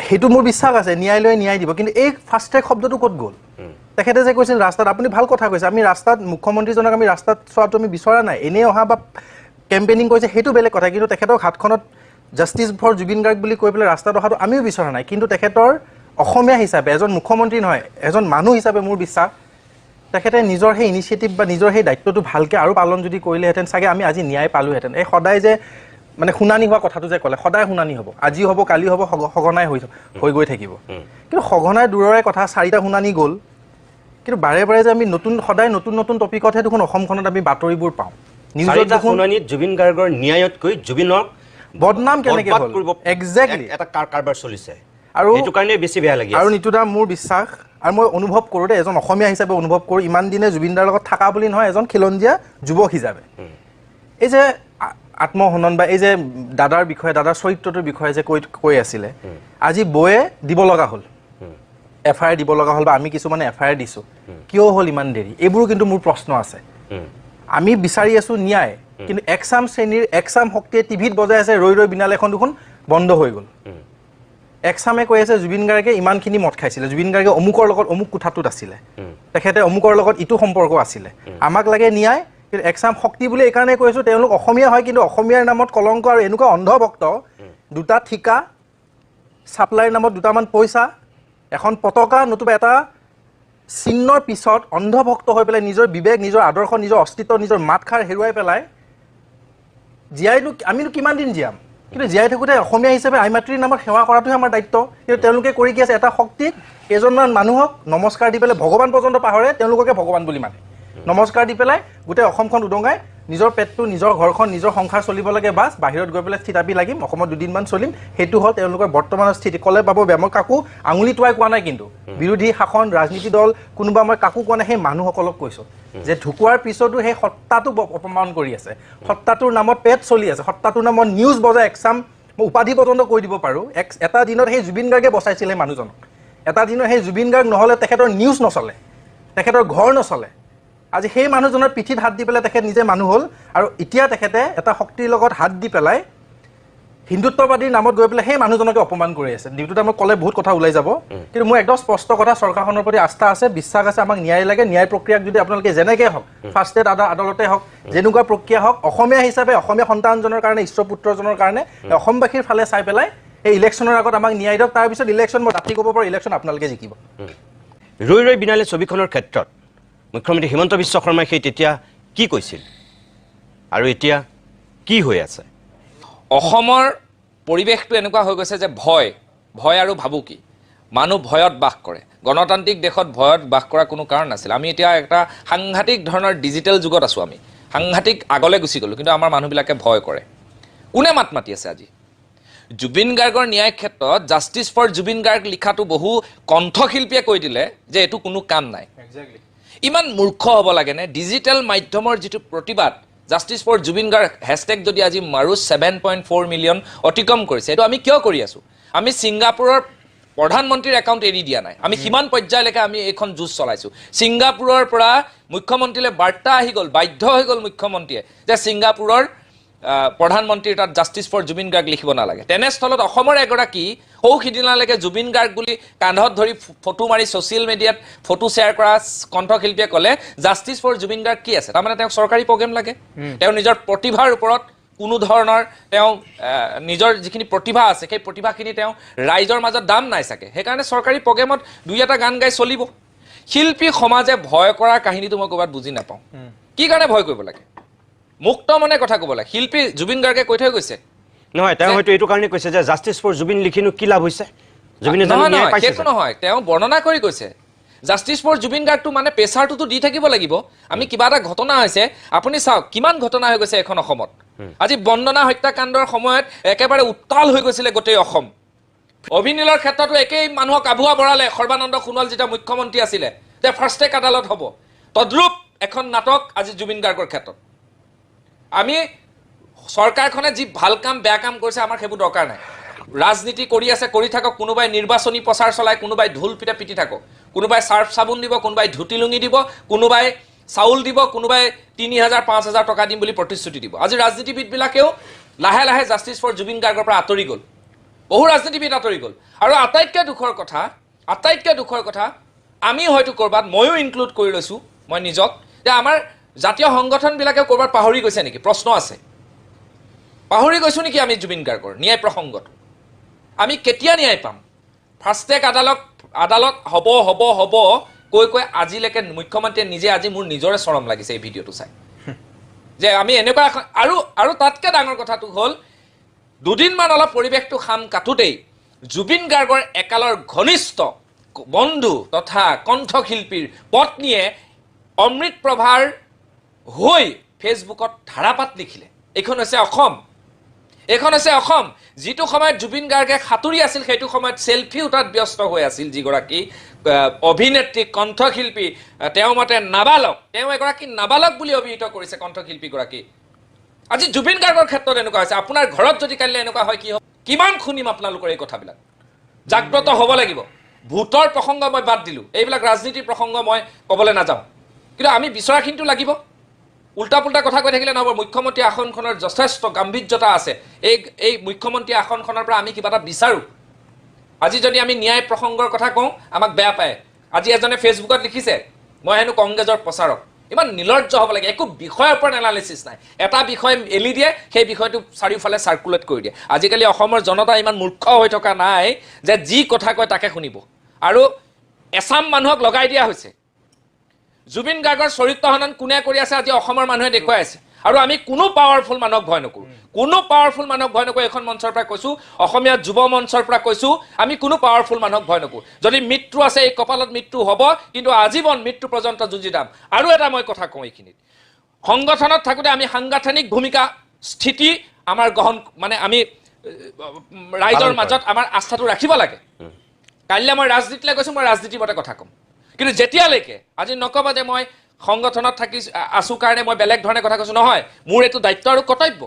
সেইটো মোৰ বিশ্বাস আছে ন্যায়ালয়ে ন্যায় দিব কিন্তু এই ফাষ্ট ট্ৰেক শব্দটো ক'ত গ'ল তেখেতে যে কৈছিল ৰাস্তাত আপুনি ভাল কথা কৈছে আমি ৰাস্তাত মুখ্যমন্ত্ৰীজনক আমি ৰাস্তাত চোৱাটো আমি বিচৰা নাই এনেই অহা বা কেম্পেইনিং কৰিছে সেইটো বেলেগ কথা, কিন্তু তেখেতক হাতখনত জাষ্টিছ ফৰ জুবিন গাৰ্গ বুলি কৈ পেলাই ৰাস্তাত অহাটো আমিও বিচৰা নাই। কিন্তু তেখেতৰ অসমীয়া হিচাপে এজন মুখ্যমন্ত্ৰী নহয়, এজন মানুহ হিচাপে মোৰ বিশ্বাস তেখেতে নিজৰ সেই ইনিচিয়েটিভ বা নিজৰ সেই দায়িত্বটো ভালকৈ আৰু পালন যদি কৰিলেহেঁতেন চাগে আমি আজি ন্যায় পালোহেঁতেন। এই সদায় যে মানে শুনানি হোৱা কথাটো যে ক'লে, সদায় শুনানি হ'ব, আজি হ'ব কালি হ'ব, সঘনাই হৈ গৈ থাকিব। কিন্তু সঘনাই দূৰৰে কথা, 4টা শুনানি গ'ল, কিন্তু বাৰে বাৰে যে আমি সদায় নতুন নতুন টপিকতহে দেখোন অসমখনত আমি বাতৰিবোৰ পাওঁ। নিউজত শুনানিত জুবিন গাৰ্গৰ ন্যায়তকৈ জুবিনক বদনাম কেনেকৈ হ'ল একজেক্টলি এটা কাৰবাৰ চলিছে, আৰু সেইটো কাৰণে বেছি বেয়া লাগি আৰু নিতুদা মোৰ বিশ্বাস আৰু মই অনুভৱ কৰোঁ দেই, এজন অসমীয়া হিচাপে অনুভৱ কৰোঁ, ইমান দিনে জুবিনদাৰ লগত থকা বুলি নহয়, এজন খিলঞ্জীয়া যুৱক হিচাপে এই যে আত্মহনন বা এই যে দাদাৰ বিষয়ে, দাদাৰ চৰিত্ৰটোৰ বিষয়ে যে কৈ আছিলে, আজি বৌয়ে দিব লগা হ'ল, FIR দিব লগা হ'ল, বা আমি কিছুমানে FIR দিছোঁ, কিয় হ'ল ইমান দেৰি? এইবোৰো কিন্তু মোৰ প্ৰশ্ন আছে। আমি বিচাৰি আছোঁ ন্যায়, কিন্তু একচাম শ্ৰেণীৰ একচাম শক্তিয়ে টিভিত বজাই আছে ৰৈ ৰৈ বিনালে এখন দেখোন বন্ধ হৈ গ'ল। একচামে কৈ আছে জুবিন গাৰ্গে ইমানখিনি মদ খাইছিলে, জুবিন গাৰ্গে অমুকৰ লগত অমুক কোঠাটোত আছিলে, তেখেতে অমুকৰ লগত ইটো সম্পৰ্ক আছিলে, আমাক লাগে ন্যায়। কিন্তু একচাম শক্তি বুলি এইকাৰণে কৈ আছোঁ, তেওঁলোক অসমীয়া হয়, কিন্তু অসমীয়াৰ নামত কলংক আৰু এনেকুৱা অন্ধভক্ত, 2টা ঠিকা, ছাপ্লাইৰ নামত 2টামান পইচা, এখন পতাকা নতুবা এটা চিহ্নৰ পিছত অন্ধভক্ত হৈ পেলাই নিজৰ বিবেক, নিজৰ আদৰ্শ, নিজৰ অস্তিত্ব, নিজৰ মাতষাৰ হেৰুৱাই পেলাই আমিনো কিমান দিন জীয়াম? কিন্তু জীয়াই থাকোঁতে অসমীয়া হিচাপে আই মাতৃৰ নামত সেৱা কৰাটোহে আমাৰ দায়িত্ব। কিন্তু তেওঁলোকে কৰি কি আছে, এটা শক্তিক কেইজনমান মানুহক নমস্কাৰ দি পেলাই, ভগৱান পৰ্যন্ত পাহৰে, তেওঁলোককে ভগৱান বুলি মানে নমস্কাৰ দি পেলাই গোটেই অসমখন উদঙাই নিজৰ পেটটো, নিজৰ ঘৰখন, নিজৰ সংসাৰ চলিব লাগে, বাছ বাহিৰত গৈ পেলাই থিতাপি লাগিম, অসমত 2দিনমান চলিম, সেইটো হ'ল তেওঁলোকৰ বৰ্তমানৰ স্থিতি। ক'লে পাব বেয়া, মই কাকো আঙুলি টুৱাই কোৱা নাই, কিন্তু বিৰোধী শাসন, ৰাজনীতি দল, কোনোবা মই কাকো কোৱা নাই, সেই মানুহসকলক কৈছোঁ যে ঢুকোৱাৰ পিছতো সেই সত্তাটো অপমান কৰি আছে, সত্তাটোৰ নামত পেট চলি আছে, সত্তাটোৰ নামত নিউজ বজাই একচাম, মই উপাধি পৰ্যন্ত কৈ দিব পাৰোঁ। এটা দিনত সেই জুবিন গাৰ্গে বচাইছিলে মানুহজনক, এটা দিনত সেই জুবিন গাৰ্গ নহ'লে তেখেতৰ নিউজ নচলে, তেখেতৰ ঘৰ নচলে। আজি সেই মানুহজনৰ পিঠিত হাত দি পেলাই তেখেত নিজে মানুহ হ'ল, আৰু এতিয়া তেখেতে এটা শক্তিৰ লগত হাত দি পেলাই হিন্দুত্ববাদীৰ নামত গৈ পেলাই সেই মানুহজনকে অপমান কৰি আছে। ডিউটিত মই ক'লে বহুত কথা ওলাই যাব, কিন্তু মোৰ একদম স্পষ্ট কথা, চৰকাৰখনৰ প্ৰতি আস্থা আছে, বিশ্বাস আছে, আমাক ন্যায় লাগে। ন্যায় প্ৰক্ৰিয়াক যদি আপোনালোকে যেনেকৈ হওক, ফাৰ্ষ্ট ষ্টেট আদালতে হওক, যেনেকুৱা প্ৰক্ৰিয়া হওক, অসমীয়া হিচাপে অসমীয়া সন্তানজনৰ কাৰণে, ঈশ্বৰপুত্ৰজনৰ কাৰণে অসমবাসীৰ ফালে চাই পেলাই এই ইলেকশ্যনৰ আগত আমাক ন্যায় দিয়ক। তাৰপিছত ইলেকশ্যন, মই ৰাতি ক'ব পাৰোঁ, ইলেকশ্যন আপোনালোকে জিকিব। ৰৈ ৰৈ বিনালে ছবিখনৰ ক্ষেত্ৰত মুখ্যমন্ত্ৰী হিমন্ত বিশ্ব শৰ্মাই সেই তেতিয়া কি কৈছিল আৰু এতিয়া কি হৈ আছে? অসমৰ পৰিৱেশটো এনেকুৱা হৈ গৈছে যে ভয় আৰু ভাবুকি, মানুহ ভয়ত বাস কৰে। গণতান্ত্ৰিক দেশত ভয়ত বাস কৰা কোনো কাৰণ নাছিল। আমি এতিয়া এটা সাংঘাতিক ধৰণৰ ডিজিটেল যুগত আছোঁ, আমি সাংঘাতিক আগলৈ গুচি গ'লোঁ, কিন্তু আমাৰ মানুহবিলাকে ভয় কৰে। কোনে মাত মাতি আছে আজি? জুবিন গাৰ্গৰ ন্যায় ক্ষেত্ৰত জাষ্টিছ ফৰ জুবিন গাৰ্গ লিখাটো বহু কণ্ঠশিল্পীয়ে কৈ দিলে যে এইটো কোনো কাম নাই। ইমান মূৰ্খ হ'ব লাগেনে? ডিজিটেল মাধ্যমৰ যিটো প্ৰতিবাদ, justice for Zubeen Garg hashtag যদি আজি মাৰো 7.4 মিলিয়ন অতিক্ৰম কৰিছে, এইটো আমি কিয় কৰি আছোঁ? আমি ছিংগাপুৰৰ প্ৰধানমন্ত্ৰীৰ একাউণ্ট এৰি দিয়া নাই, আমি সিমান পৰ্যায়লৈকে আমি এইখন যুঁজ চলাইছোঁ। ছিংগাপুৰৰ পৰা মুখ্যমন্ত্ৰীলৈ বাৰ্তা আহি গ'ল, বাধ্য হৈ গ'ল মুখ্যমন্ত্ৰীয়ে যে ছিংগাপুৰৰ প্ৰধানমন্ত্ৰীৰ তাত জাষ্টিছ ফৰ জুবিন গাৰ্গ লিখিব নালাগে। তেনেস্থলত অসমৰ এগৰাকী সিদিনালৈকে জুবিন গাৰ্গ বুলি কান্ধত ধৰি ফটো মাৰি ছ'চিয়েল মিডিয়াত ফটো শ্বেয়াৰ কৰা কণ্ঠশিল্পীয়ে ক'লে জাষ্টিছ ফৰ জুবিন গাৰ্গ কি আছে? তাৰমানে তেওঁক চৰকাৰী প্ৰগ্ৰেম লাগে, তেওঁ নিজৰ প্ৰতিভাৰ ওপৰত কোনো ধৰণৰ তেওঁ নিজৰ যিখিনি প্ৰতিভা আছে সেই প্ৰতিভাখিনি তেওঁ ৰাইজৰ মাজত দাম নাই চাগে, সেইকাৰণে চৰকাৰী প্ৰগ্ৰেমত 2-এটা গান গাই চলিব। শিল্পী সমাজে ভয় কৰাৰ কাহিনীটো মই ক'ৰবাত বুজি নাপাওঁ। কি কাৰণে ভয় কৰিব লাগে? মুক্ত মনে কথা ক'ব লাগে। শিল্পী জুবিন গাৰ্গে কৈ থৈ গৈছে, নহয় তেওঁ হয়তো এইটো কাৰণে কৈছে যে জাষ্টিছ ফৰ জুবিন লিখিনো কি লাভ হৈছে, জুবিনে সেইটো নহয়, তেওঁ বৰ্ণনা কৰি কৈছে জাষ্টিছ ফৰ জুবিন গাৰ্গটো মানে প্ৰেচাৰটোতো দি থাকিব লাগিব। আমি কিবা এটা ঘটনা হৈছে, আপুনি চাওক কিমান ঘটনা হৈ গৈছে এখন অসমত। আজি বন্দনা হত্যাকাণ্ডৰ সময়ত একেবাৰে উত্তাল হৈ গৈছিলে গোটেই অসম। অভিনীলৰ ক্ষেত্ৰতো একেই মানুহক আভুৱা বঢ়ালে সৰ্বানন্দ সোণোৱাল যেতিয়া মুখ্যমন্ত্ৰী আছিলে যে ফাৰ্ষ্ট ট্ৰেক আদালত হ'ব। তদ্ৰূপ এখন নাটক আজি জুবিন গাৰ্গৰ ক্ষেত্ৰত। আমি চৰকাৰখনে যি ভাল কাম বেয়া কাম কৰিছে আমাৰ সেইবোৰ দৰকাৰ নাই। ৰাজনীতি কৰি আছে, কৰি থাকক। কোনোবাই নিৰ্বাচনী প্ৰচাৰ চলায়, কোনোবাই ঢোল পিটি থাকক, কোনোবাই চাৰ্ফ চাবোন দিব, কোনোবাই ধুতি লুঙি দিব, কোনোবাই চাউল দিব, কোনোবাই 3,000-5,000 টকা দিম বুলি প্ৰতিশ্ৰুতি দিব। আজি ৰাজনীতিবিদবিলাকেও লাহে লাহে জাষ্টিছ ফৰ জুবিন গাৰ্গৰ পৰা আঁতৰি গ'ল, বহু ৰাজনীতিবিদ আঁতৰি গ'ল। আৰু আটাইতকৈ দুখৰ কথা আমি হয়তো ক'ৰবাত, ময়ো ইনক্লুড কৰি লৈছোঁ মই নিজক, যে আমাৰ জাতীয় সংগঠনবিলাকে ক'ৰবাত পাহৰি গৈছে নেকি? প্ৰশ্ন আছে। পাহৰি গৈছোঁ নেকি আমি জুবিন গাৰ্গৰ ন্যায় প্ৰসংগটো? আমি কেতিয়া ন্যায় পাম? ফাষ্ট ট্ৰেক আদালত হ'ব কৈ আজিলৈকে মুখ্যমন্ত্ৰীয়ে নিজে আজি মোৰ নিজৰে চৰম লাগিছে এই ভিডিঅ'টো চাই যে আমি এনেকুৱা আৰু তাতকৈ ডাঙৰ কথাটো হ'ল দুদিনমান অলপ পৰিৱেশটো খাম কাটোতেই জুবিন গাৰ্গৰ একালৰ ঘনিষ্ঠ বন্ধু তথা কণ্ঠশিল্পীৰ পত্নীয়ে অমৃত প্ৰভাৰ হৈ ফেচবুকত ধাৰাপাত লিখিলে। এইখন হৈছে অসম। যিটো সময়ত জুবিন গাৰ্গে সাঁতুৰি আছিল সেইটো সময়ত চেলফি উঠাত ব্যস্ত হৈ আছিল যিগৰাকী অভিনেত্ৰী কণ্ঠশিল্পী, তেওঁ মতে নাবালক, তেওঁ এগৰাকী নাবালক বুলি অভিহিত কৰিছে কণ্ঠশিল্পীগৰাকী। আজি জুবিন গাৰ্গৰ ক্ষেত্ৰত এনেকুৱা হৈছে। আপোনাৰ ঘৰত যদি কাইলৈ এনেকুৱা হয় কি হ'ব? কিমান শুনিম আপোনালোকৰ এই কথাবিলাক? জাগ্ৰত হ'ব লাগিব। ভোটৰ প্ৰসংগ মই বাদ দিলোঁ, এইবিলাক ৰাজনীতিৰ প্ৰসংগ মই ক'বলৈ নাযাওঁ, কিন্তু আমি বিচৰাখিনিটো লাগিব। উল্টা পুল্টা কথা কৈ থাকিলে নহ'ব। মুখ্যমন্ত্ৰী আসনখনৰ যথেষ্ট গাম্ভীৰ্যতা আছে। এই মুখ্যমন্ত্ৰী আসনখনৰ পৰা আমি কিবা এটা বিচাৰোঁ। আজি যদি আমি ন্যায় প্ৰসংগৰ কথা কওঁ আমাক বেয়া পায়। আজি এজনে ফেচবুকত লিখিছে মই হেনো কংগ্ৰেছৰ প্ৰচাৰক। ইমান নিৰ্লজ্জ হ'ব লাগে। একো বিষয়ৰ ওপৰত এনালিচিছ নাই। এটা বিষয় এলি দিয়ে, সেই বিষয়টো চাৰিওফালে চাৰ্কুলেট কৰি দিয়ে। আজিকালি অসমৰ জনতা ইমান মূৰ্খ হৈ থকা নাই যে যি কথা কয় তাকে শুনিব। আৰু এছাম মানুহক লগাই দিয়া হৈছে। জুবিন গাৰ্গৰ চৰিত্ৰ হনন কোনে কৰি আছে আজি অসমৰ মানুহে দেখুৱাই আছে। আৰু আমি কোনো পাৱাৰফুল মানুহক ভয় নকৰোঁ, এইখন মঞ্চৰ পৰা কৈছোঁ, অসমীয়া যুৱ মঞ্চৰ পৰা কৈছোঁ, আমি কোনো পাৱাৰফুল মানুহক ভয় নকৰোঁ। যদি মৃত্যু আছে এই কপালত মৃত্যু হ'ব, কিন্তু আজীৱন মৃত্যু পৰ্যন্ত যুঁজি যাম। আৰু এটা মই কথা কওঁ এইখিনিত, সংগঠনত থাকোঁতে আমি সাংগঠনিক ভূমিকা স্থিতি আমাৰ গ্ৰহণ আমি ৰাইজৰ মাজত আমাৰ আস্থাটো ৰাখিব লাগে। কাইলৈ মই ৰাজনীতিলৈ গৈছোঁ, মই ৰাজনীতিৰ মতে কথা ক'ম, কিন্তু যেতিয়ালৈকে আজি নক'ব যে মই সংগঠনত থাকি আছোঁ কাৰণে মই বেলেগ ধৰণে কথা কৈছোঁ। নহয়, মোৰ এইটো দায়িত্ব আৰু কৰ্তব্য।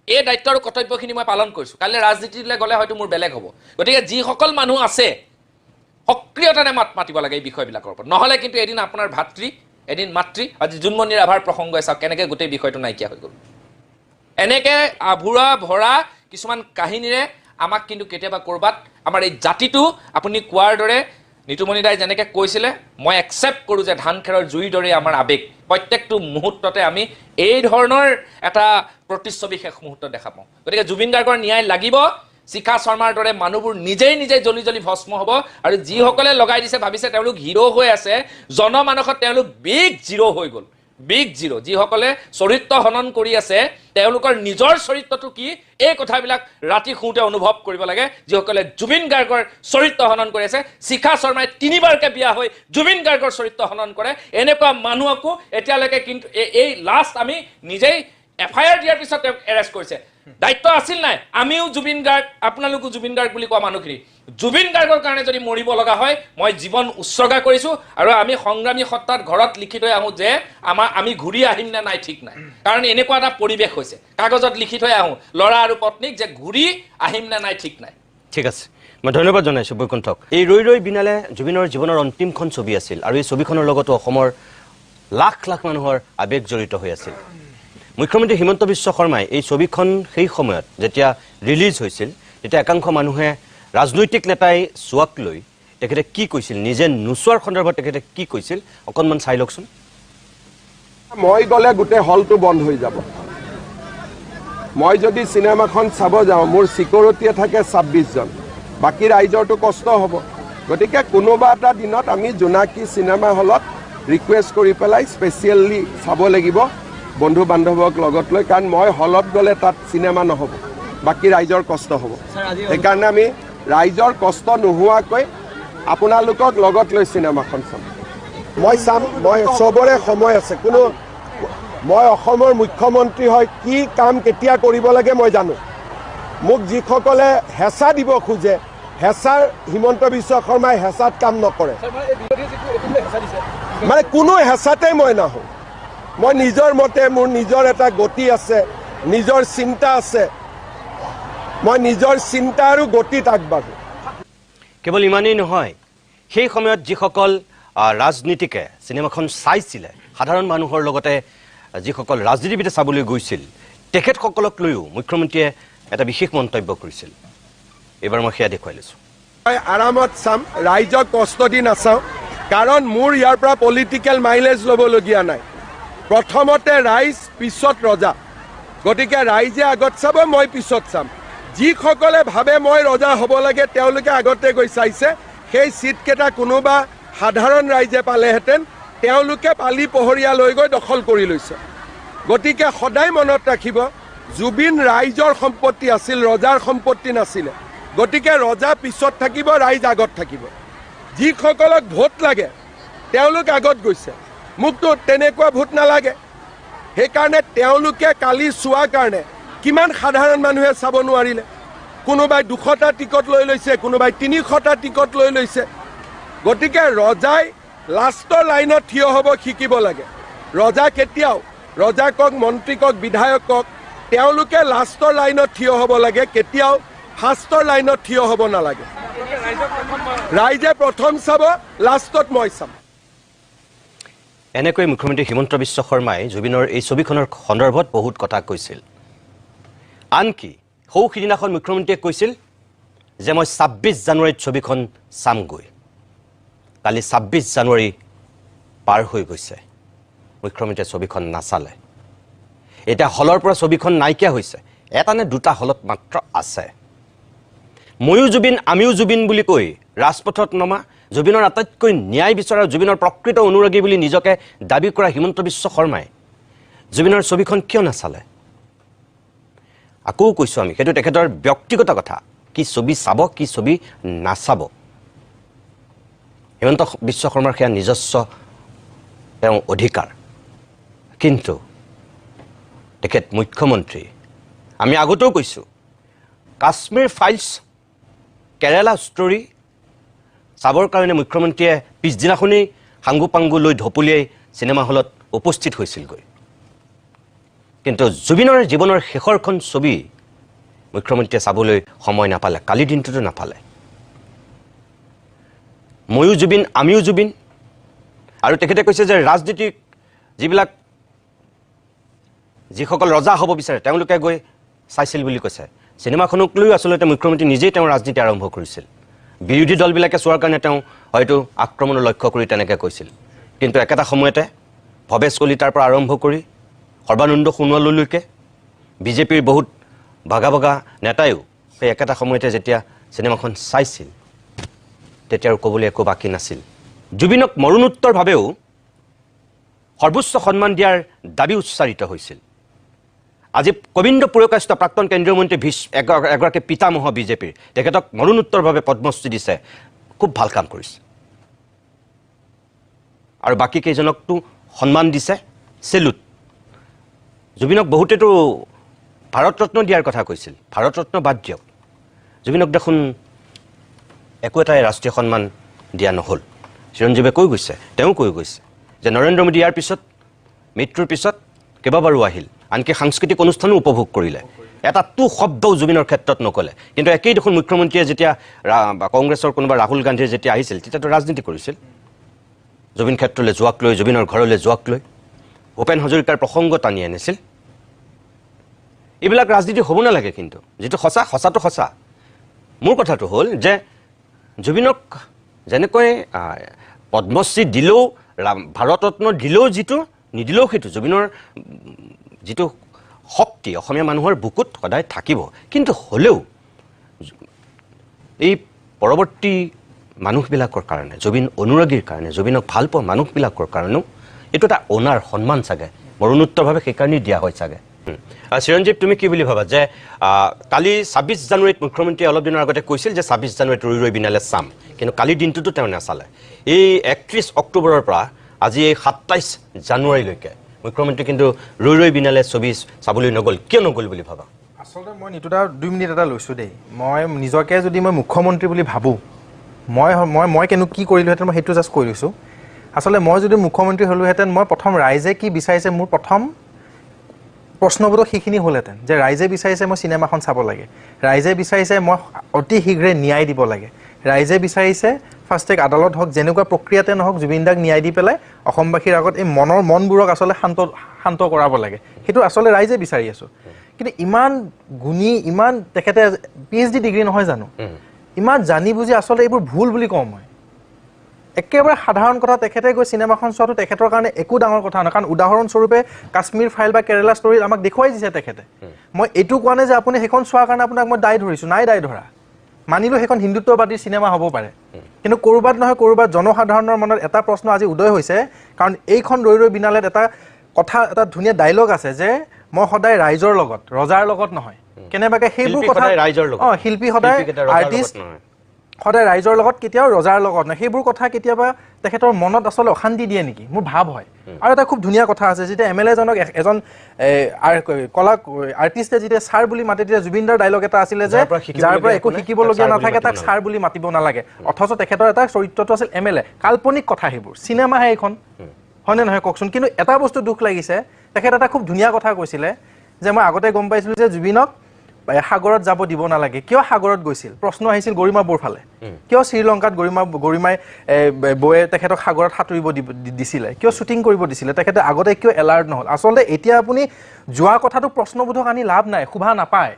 এই দায়িত্ব আৰু কৰ্তব্যখিনি মই পালন কৰিছোঁ। কাইলৈ ৰাজনীতিলৈ গ'লে হয়তো মোৰ বেলেগ হ'ব। গতিকে যিসকল মানুহ আছে সক্ৰিয়তাৰে মাত মাতিব লাগে এই বিষয়বিলাকৰ ওপৰত। নহ'লে কিন্তু এদিন আপোনাৰ ভাতৃ, এদিন মাতৃ, আজি জোনমণিৰ আভাৰ প্ৰসংগই চাওক কেনেকৈ গোটেই বিষয়টো নাইকিয়া হৈ গ'ল। এনেকৈ আভুৰা ভৰা কিছুমান কাহিনীৰে আমাক কিন্তু কেতিয়াবা ক'ৰবাত আমাৰ এই জাতিটো আপুনি কোৱাৰ দৰে নিতুমণি দাই যেনেকৈ কৈছিলে, মই একচেপ্ট কৰোঁ যে ধান খেৰৰ জুইৰ দৰে আমাৰ আৱেগ। প্ৰত্যেকটো মুহূৰ্ততে আমি এই ধৰণৰ এটা প্ৰতিচ্ছবি শেষ মুহূৰ্তত দেখা পাওঁ। গতিকে জুবিন গাৰ্গৰ ন্যায় লাগিব। শিখা শৰ্মাৰ দৰে মানুহবোৰ নিজেই জ্বলি জ্বলি ভস্ম হ'ব। আৰু যিসকলে লগাই দিছে ভাবিছে তেওঁলোক হিৰ' হৈ আছে, জনমানসত তেওঁলোক বিগ জিৰ' হৈ গ'ল। Big zero'. যিসকলে চৰিত্ৰ হনন কৰি আছে তেওঁলোকৰ নিজৰ চৰিত্ৰটো কি এই কথাবিলাক ৰাতি শুওঁতে অনুভৱ কৰিব লাগে। যিসকলে জুবিন গাৰ্গৰ চৰিত্ৰ হনন কৰি আছে, শিখা শৰ্মাই 3বাৰকৈ বিয়া হৈ জুবিন গাৰ্গৰ চৰিত্ৰ হনন কৰে, এনেকুৱা মানুহকো এতিয়ালৈকে কিন্তু এই লাষ্ট আমি নিজেই FIR দিয়াৰ পিছত তেওঁক এৰেষ্ট কৰিছে। দায়িত্ব আছিল নাই? আমিও জুবিন গাৰ্গ, আপোনালোকো জুবিন গাৰ্গ বুলি কোৱা মানুহখিনি জুবিন গাৰ্গৰ কাৰণে যদি মৰিব লগা হয় মই জীৱন উৎসৰ্গা কৰিছোঁ। আৰু আমি সংগ্ৰামী সত্তাত ঘৰত লিখি থৈ আহোঁ যে আমি ঘূৰি আহিম নে নাই ঠিক নাই, কাৰণ এনেকুৱা এটা পৰিৱেশ হৈছে। কাগজত লিখি থৈ আহোঁ ল'ৰা আৰু পত্নীক যে ঘূৰি আহিম নে নাই ঠিক নাই। ঠিক আছে, মই ধন্যবাদ জনাইছোঁ বৈকুণ্ঠক। এই ৰৈ ৰৈ বিনালে জুবিনৰ জীৱনৰ অন্তিমখন ছবি আছিল, আৰু এই ছবিখনৰ লগতো অসমৰ লাখ লাখ মানুহৰ আৱেগ জড়িত হৈ আছিল। মুখ্যমন্ত্ৰী হিমন্ত বিশ্ব শৰ্মাই এই ছবিখন সেই সময়ত যেতিয়া ৰিলিজ হৈছিল তেতিয়া একাংশ মানুহে ৰাজনৈতিক নেতাই চোৱাক লৈ তেখেতে কি কৈছিল, নিজে নোচোৱাৰ সন্দৰ্ভত তেখেতে কি কৈছিল অকণমান চাই লওকচোন। মই গ'লে গোটেই হলটো বন্ধ হৈ যাব। মই যদি চিনেমাখন চাব যাওঁ মোৰ চিকিউৰিটিয়ে থাকে 26 জন, বাকী ৰাইজৰটো কষ্ট হ'ব। গতিকে কোনোবা এটা দিনত আমি জোনাকী চিনেমা হলত ৰিকুৱেষ্ট কৰি পেলাই স্পেচিয়েলি চাব লাগিব বন্ধু বান্ধৱক লগত লৈ, কাৰণ মই হলত গ'লে তাত চিনেমা নহ'ব, বাকী ৰাইজৰ কষ্ট হ'ব। সেইকাৰণে আমি ৰাইজৰ কষ্ট নোহোৱাকৈ আপোনালোকক লগত লৈ চিনেমাখন চাম। মই চাম, মই চবৰে সময় আছে। মই অসমৰ মুখ্যমন্ত্ৰী হয় কি কাম কেতিয়া কৰিব লাগে মই জানো। মোক যিসকলে হেঁচা দিব খোজে, হেঁচাৰ হিমন্ত বিশ্ব শৰ্মাই হেঁচাত কাম নকৰে। মানে কোনো হেঁচাতে মই নাহোঁ। মই নিজৰ মতে, মোৰ নিজৰ এটা গতি আছে, নিজৰ চিন্তা আছে, মই নিজৰ চিন্তা আৰু গতিত আগবাঢ়োঁ। কেৱল ইমানেই নহয়, সেই সময়ত যিসকল ৰাজনীতিকে চিনেমাখন চাইছিলে, সাধাৰণ মানুহৰ লগতে যিসকল ৰাজনীতিবিদে চাবলৈ গৈছিল তেখেতসকলক লৈও মুখ্যমন্ত্ৰীয়ে এটা বিশেষ মন্তব্য কৰিছিল। এইবাৰ মই সেয়া দেখুৱাই লৈছোঁ। মই আৰামত চাম, ৰাইজক কষ্ট দি নাচাওঁ, কাৰণ মোৰ ইয়াৰ পৰা পলিটিকেল মাইলেজ ল'বলগীয়া নাই। প্ৰথমতে ৰাইজ, পিছত ৰজা। গতিকে ৰাইজে আগত চাব, মই পিছত চাম। যিসকলে ভাবে মই ৰজা হ'ব লাগে তেওঁলোকে আগতে গৈ চাইছে, সেই ছিটকেইটা কোনোবা সাধাৰণ ৰাইজে পালেহেঁতেন, তেওঁলোকে পালি পহৰীয়া লৈ গৈ দখল কৰি লৈছে। গতিকে সদায় মনত ৰাখিব, জুবিন ৰাইজৰ সম্পত্তি আছিল, ৰজাৰ সম্পত্তি নাছিলে। গতিকে ৰজা পিছত থাকিব, ৰাইজ আগত থাকিব। যিসকলক ভোট লাগে তেওঁলোক আগত গৈছে, মোকতো তেনেকুৱা ভোট নালাগে। সেইকাৰণে তেওঁলোকে কালি চোৱাৰ কাৰণে কিমান সাধাৰণ মানুহে চাব নোৱাৰিলে। কোনোবাই 200টা টিকট লৈ লৈছে, কোনোবাই 300টা টিকট লৈ লৈছে। গতিকে ৰজাই লাষ্টৰ লাইনত থিয় হ'ব শিকিব লাগে। ৰজা কেতিয়াও, ৰজা কওক, মন্ত্ৰী কওক, বিধায়ক কওক, তেওঁলোকে লাষ্টৰ লাইনত থিয় হ'ব লাগে, কেতিয়াও ফাৰ্ষ্টৰ লাইনত থিয় হ'ব নালাগে। ৰাইজে প্ৰথম চাব, লাষ্টত মই চাম। এনেকৈ মুখ্যমন্ত্ৰী হিমন্ত বিশ্ব শৰ্মাই জুবিনৰ এই ছবিখনৰ সন্দৰ্ভত বহুত কথা কৈছিল। আনকি সিদিনাখন মুখ্যমন্ত্ৰীয়ে কৈছিল যে মই 26 জানুৱাৰীত ছবিখন চামগৈ। কালি 26 জানুৱাৰী পাৰ হৈ গৈছে, মুখ্যমন্ত্ৰীয়ে ছবিখন নাচালে। এতিয়া হলৰ পৰা ছবিখন নাইকিয়া হৈছে, এটা নে দুটা হলত মাত্ৰ আছে। ময়ো জুবিন আমিও জুবিন বুলি কৈ ৰাজপথত নমা, জুবিনৰ আটাইতকৈ ন্যায় বিচৰা, জুবিনৰ প্ৰকৃত অনুৰাগী বুলি নিজকে দাবী কৰা হিমন্ত বিশ্ব শৰ্মাই জুবিনৰ ছবিখন কিয় নাচালে? আকৌ কৈছোঁ আমি, সেইটো তেখেতৰ ব্যক্তিগত কথা, কি ছবি চাব কি ছবি নাচাব। হিমন্ত বিশ্ব শৰ্মাৰ সেয়া নিজস্ব তেওঁ অধিকাৰ। কিন্তু তেখেত মুখ্যমন্ত্ৰী, আমি আগতেও কৈছোঁ, কাশ্মীৰ ফাইলছ, কেৰালা ষ্টৰী চাবৰ কাৰণে মুখ্যমন্ত্ৰীয়ে পিছদিনাখনেই সাংগু পাংগু লৈ ঢপলিয়াই চিনেমা হলত উপস্থিত হৈছিলগৈ। কিন্তু জুবিনৰ জীৱনৰ শেষৰখন ছবি মুখ্যমন্ত্ৰীয়ে চাবলৈ সময় নাপালে, কালিৰ দিনটোতো নাপালে। ময়ো জুবিন আমিও জুবিন, আৰু তেখেতে কৈছে যে ৰাজনীতিক যিসকল ৰজা হ'ব বিচাৰে তেওঁলোকে গৈ চাইছিল বুলি কৈছে। চিনেমাখনক লৈও আচলতে মুখ্যমন্ত্ৰী নিজেই তেওঁ ৰাজনীতি আৰম্ভ কৰিছিল। বিৰোধী দলবিলাকে চোৱাৰ কাৰণে তেওঁ হয়তো আক্ৰমণৰ লক্ষ্য কৰি তেনেকৈ কৈছিল। কিন্তু একেটা সময়তে ভৱেশ কলিতাৰ পৰা আৰম্ভ কৰি সৰ্বানন্দ সোণোৱাললৈকে বিজেপিৰ বহুত ভাগা ভাগা নেতায়ো সেই একেটা সময়তে যেতিয়া চিনেমাখন চাইছিল, তেতিয়া আৰু ক'বলৈ একো বাকী নাছিল। জুবিনক মৰণোত্তৰভাৱেও সৰ্বোচ্চ সন্মান দিয়াৰ দাবী উচ্চাৰিত হৈছিল। আজি কবিন্দ পুৰকায়স্থ প্ৰাক্তন কেন্দ্ৰীয় মন্ত্ৰী এগৰাকী পিতামহ বিজেপিৰ, তেখেতক মৰণোত্তৰভাৱে পদ্মশ্ৰী দিছে, খুব ভাল কাম কৰিছে। আৰু বাকী কেইজনকতো সন্মান দিছে, চেলুট। জুবিনক বহুতেতো ভাৰত ৰত্ন দিয়াৰ কথা কৈছিল, ভাৰত ৰত্ন বাদ দিয়ক, জুবিনক দেখোন একো এটাই ৰাষ্ট্ৰীয় সন্মান দিয়া নহ'ল। চিৰঞ্জীৱে কৈ গৈছে, তেওঁ কৈ গৈছে যে নৰেন্দ্ৰ মোদী ইয়াৰ পিছত, মৃত্যুৰ পিছত কেইবাবাৰো আহিল, আনকি সাংস্কৃতিক অনুষ্ঠানো উপভোগ কৰিলে, এটা শব্দও জুবিনৰ ক্ষেত্ৰত নক'লে। কিন্তু একেই দেখোন মুখ্যমন্ত্ৰীয়ে যেতিয়া কংগ্ৰেছৰ কোনোবা ৰাহুল গান্ধীয়ে যেতিয়া আহিছিল, তেতিয়াতো ৰাজনীতি কৰিছিল। জুবিন ক্ষেত্ৰলৈ যোৱাক লৈ, জুবিনৰ ঘৰলৈ যোৱাক লৈ ভূপেন হাজৰিকাৰ প্ৰসংগ টানি আনিছিল। এইবিলাক ৰাজনীতি হ'ব নালাগে। কিন্তু যিটো সঁচা, সঁচাটো সঁচা। মোৰ কথাটো হ'ল যে জুবিনক যেনেকৈ পদ্মশ্ৰী দিলেও, ভাৰত ৰত্ন দিলেও যিটো, নিদিলেও সেইটো, জুবিনৰ যিটো শক্তি অসমীয়া মানুহৰ বুকুত সদায় থাকিব। কিন্তু হ'লেও এই পৰৱৰ্তী মানুহবিলাকৰ কাৰণে, জুবিন অনুৰাগীৰ কাৰণে, জুবিনক ভাল পোৱা মানুহবিলাকৰ কাৰণেও এইটো এটা অনাৰ সন্মান চাগে, মৰণোত্তৰভাৱে সেইকাৰণেই দিয়া হয় চাগে। চিৰঞ্জীৱ, তুমি কি বুলি ভাবা যে কালি 26 জানুৱাৰীত মুখ্যমন্ত্ৰীয়ে অলপ দিনৰ আগতে কৈছিল যে 26 জানুৱাৰীত ৰৈ ৰৈ বিনালে চাম, কিন্তু কালিৰ দিনটোতো তেওঁ নাচালে। এই 31 অক্টোবৰৰ পৰা আজি এই 27 জানুৱাৰীলৈকে মুখ্যমন্ত্ৰী কিন্তু ৰৈ ৰৈ বিনালে ছবি চাবলৈ নগ'ল। কিয় নগ'ল বুলি ভাবা? আচলতে মই নিতুটা 2 মিনিট এটা লৈছোঁ দেই। মই নিজকে যদি মই মুখ্যমন্ত্ৰী বুলি ভাবোঁ, মই কি কৰিলোহেঁতেন, মই সেইটো জাষ্ট কৈ লৈছোঁ। আচলতে মই যদি মুখ্যমন্ত্ৰী হ'লোহেঁতেন, মই প্ৰথম ৰাইজে কি বিচাৰিছে, মোৰ প্ৰথম প্ৰশ্নবোধক সেইখিনি হ'লহেঁতেন যে ৰাইজে বিচাৰিছে মই চিনেমাখন চাব লাগে, ৰাইজে বিচাৰিছে মই অতি শীঘ্ৰে ন্যায় দিব লাগে, ৰাইজে বিচাৰিছে ফাৰ্ষ্ট ট্ৰেক আদালত হওক, যেনেকুৱা প্ৰক্ৰিয়াতে নহওক জুবিন দাক ন্যায় দি পেলাই অসমবাসীৰ আগত এই মনবোৰক আচলতে শান্ত কৰাব লাগে। সেইটো আচলতে ৰাইজে বিচাৰি আছোঁ। কিন্তু ইমান গুণী, ইমান তেখেতে PhD ডিগ্ৰী নহয় জানো, ইমান জানি বুজি আচলতে এইবোৰ ভুল বুলি কওঁ মই। একেবাৰে সাধাৰণ কথা তেখেতে গৈ চিনেমাখন চোৱাটো তেখেতৰ কাৰণে একো ডাঙৰ কথা নহয় কাৰণ উদাহৰণস্বৰূপে কাশ্মীৰ ফাইল বা কেৰেলা ষ্টৰী আমাক দেখুৱাই দিছে তেখেতে মই এইটো কোৱা নাই যে আপুনি সেইখন চোৱাৰ কাৰণে আপোনাক মই দায় ধৰিছোঁ নাই দায় ধৰা মানিলোঁ সেইখন হিন্দুত্ববাদী চিনেমা হ'ব পাৰে কিন্তু ক'ৰবাত নহয় ক'ৰবাত জনসাধাৰণৰ মনত এটা প্ৰশ্ন আজি উদয় হৈছে কাৰণ এইখন ৰৈ ৰৈ বিনালেত এটা কথা এটা ধুনীয়া ডাইলগ আছে যে মই সদায় ৰাইজৰ লগত ৰজাৰ লগত নহয় কেনেবাকৈ সেইবোৰ কথা শিল্পী সদায় আৰ্টিষ্ট সদায় ৰাইজৰ লগত কেতিয়াও ৰজাৰ লগত নহয় সেইবোৰ কথা কেতিয়াবা তেখেতৰ মনত আচলতে অশান্তি দিয়ে নেকি মোৰ ভাৱ হয় আৰু এটা খুব ধুনীয়া কথা আছে যেতিয়া MLA-জনক এজন কলা আৰ্টিষ্টে যেতিয়া ছাৰ বুলি মাতে তেতিয়া জুবিনদাৰ ডাইলগ এটা আছিলে যে যাৰ পৰা একো শিকিবলগীয়া নাথাকে তাক ছাৰ বুলি মাতিব নালাগে অথচ তেখেতৰ এটা চৰিত্ৰটো আছিল MLA কাল্পনিক কথা সেইবোৰ চিনেমাহে এইখন হয়নে নহয় কওকচোন কিন্তু এটা বস্তু দুখ লাগিছে তেখেত এটা খুব ধুনীয়া কথা কৈছিলে যে মই আগতে গম পাইছিলোঁ যে জুবিনক সাগৰত যাব দিব নালাগে কিয় সাগৰত গৈছিল প্ৰশ্ন আহিছিল গৰিমা বৌৰ ফালে কিয় শ্ৰীলংকাত গৰিমাই বৌয়ে তেখেতক সাগৰত সাঁতুৰিব দিছিলে কিয় শ্বুটিং কৰিব দিছিলে তেখেতে আগতে কিয় এলাৰ্ট নহ'ল আচলতে এতিয়া আপুনি যোৱা কথাটো প্ৰশ্নবোধক আনি লাভ নাই শোভা নাপায়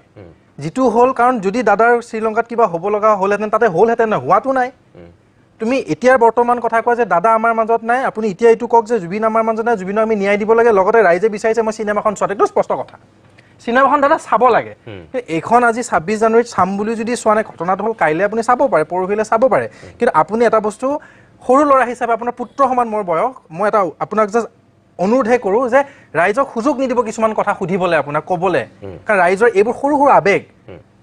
যিটো হ'ল কাৰণ যদি দাদাৰ শ্ৰীলংকাত কিবা হ'ব লগা হ'লহেঁতেন তাতে হ'লহেঁতেন নহয় হোৱাটো নাই তুমি এতিয়াৰ বৰ্তমান কথা কোৱা যে দাদা আমাৰ মাজত নাই আপুনি এতিয়া এইটো কওক যে জুবিন আমাৰ মাজত নাই জুবিনক আমি ন্যায় দিব লাগে লগতে ৰাইজে বিচাৰিছে মই চিনেমাখন চোৱাত এইটো স্পষ্ট কথা চিনেমাখন দাদা চাব লাগে এইখন আজি 26 জানুৱাৰীত চাম বুলি যদি চোৱা নাই ঘটনাটো হ'ল কাইলৈ আপুনি চাব পাৰে পৰহিলৈ চাব পাৰে কিন্তু আপুনি এটা বস্তু সৰু ল'ৰা হিচাপে আপোনাৰ পুত্ৰ সমান মোৰ বয়স মই এটা আপোনাক জাষ্ট অনুৰোধহে কৰোঁ যে ৰাইজক সুযোগ নিদিব কিছুমান কথা সুধিবলৈ আপোনাক ক'বলৈ কাৰণ ৰাইজৰ এইবোৰ সৰু সৰু আৱেগ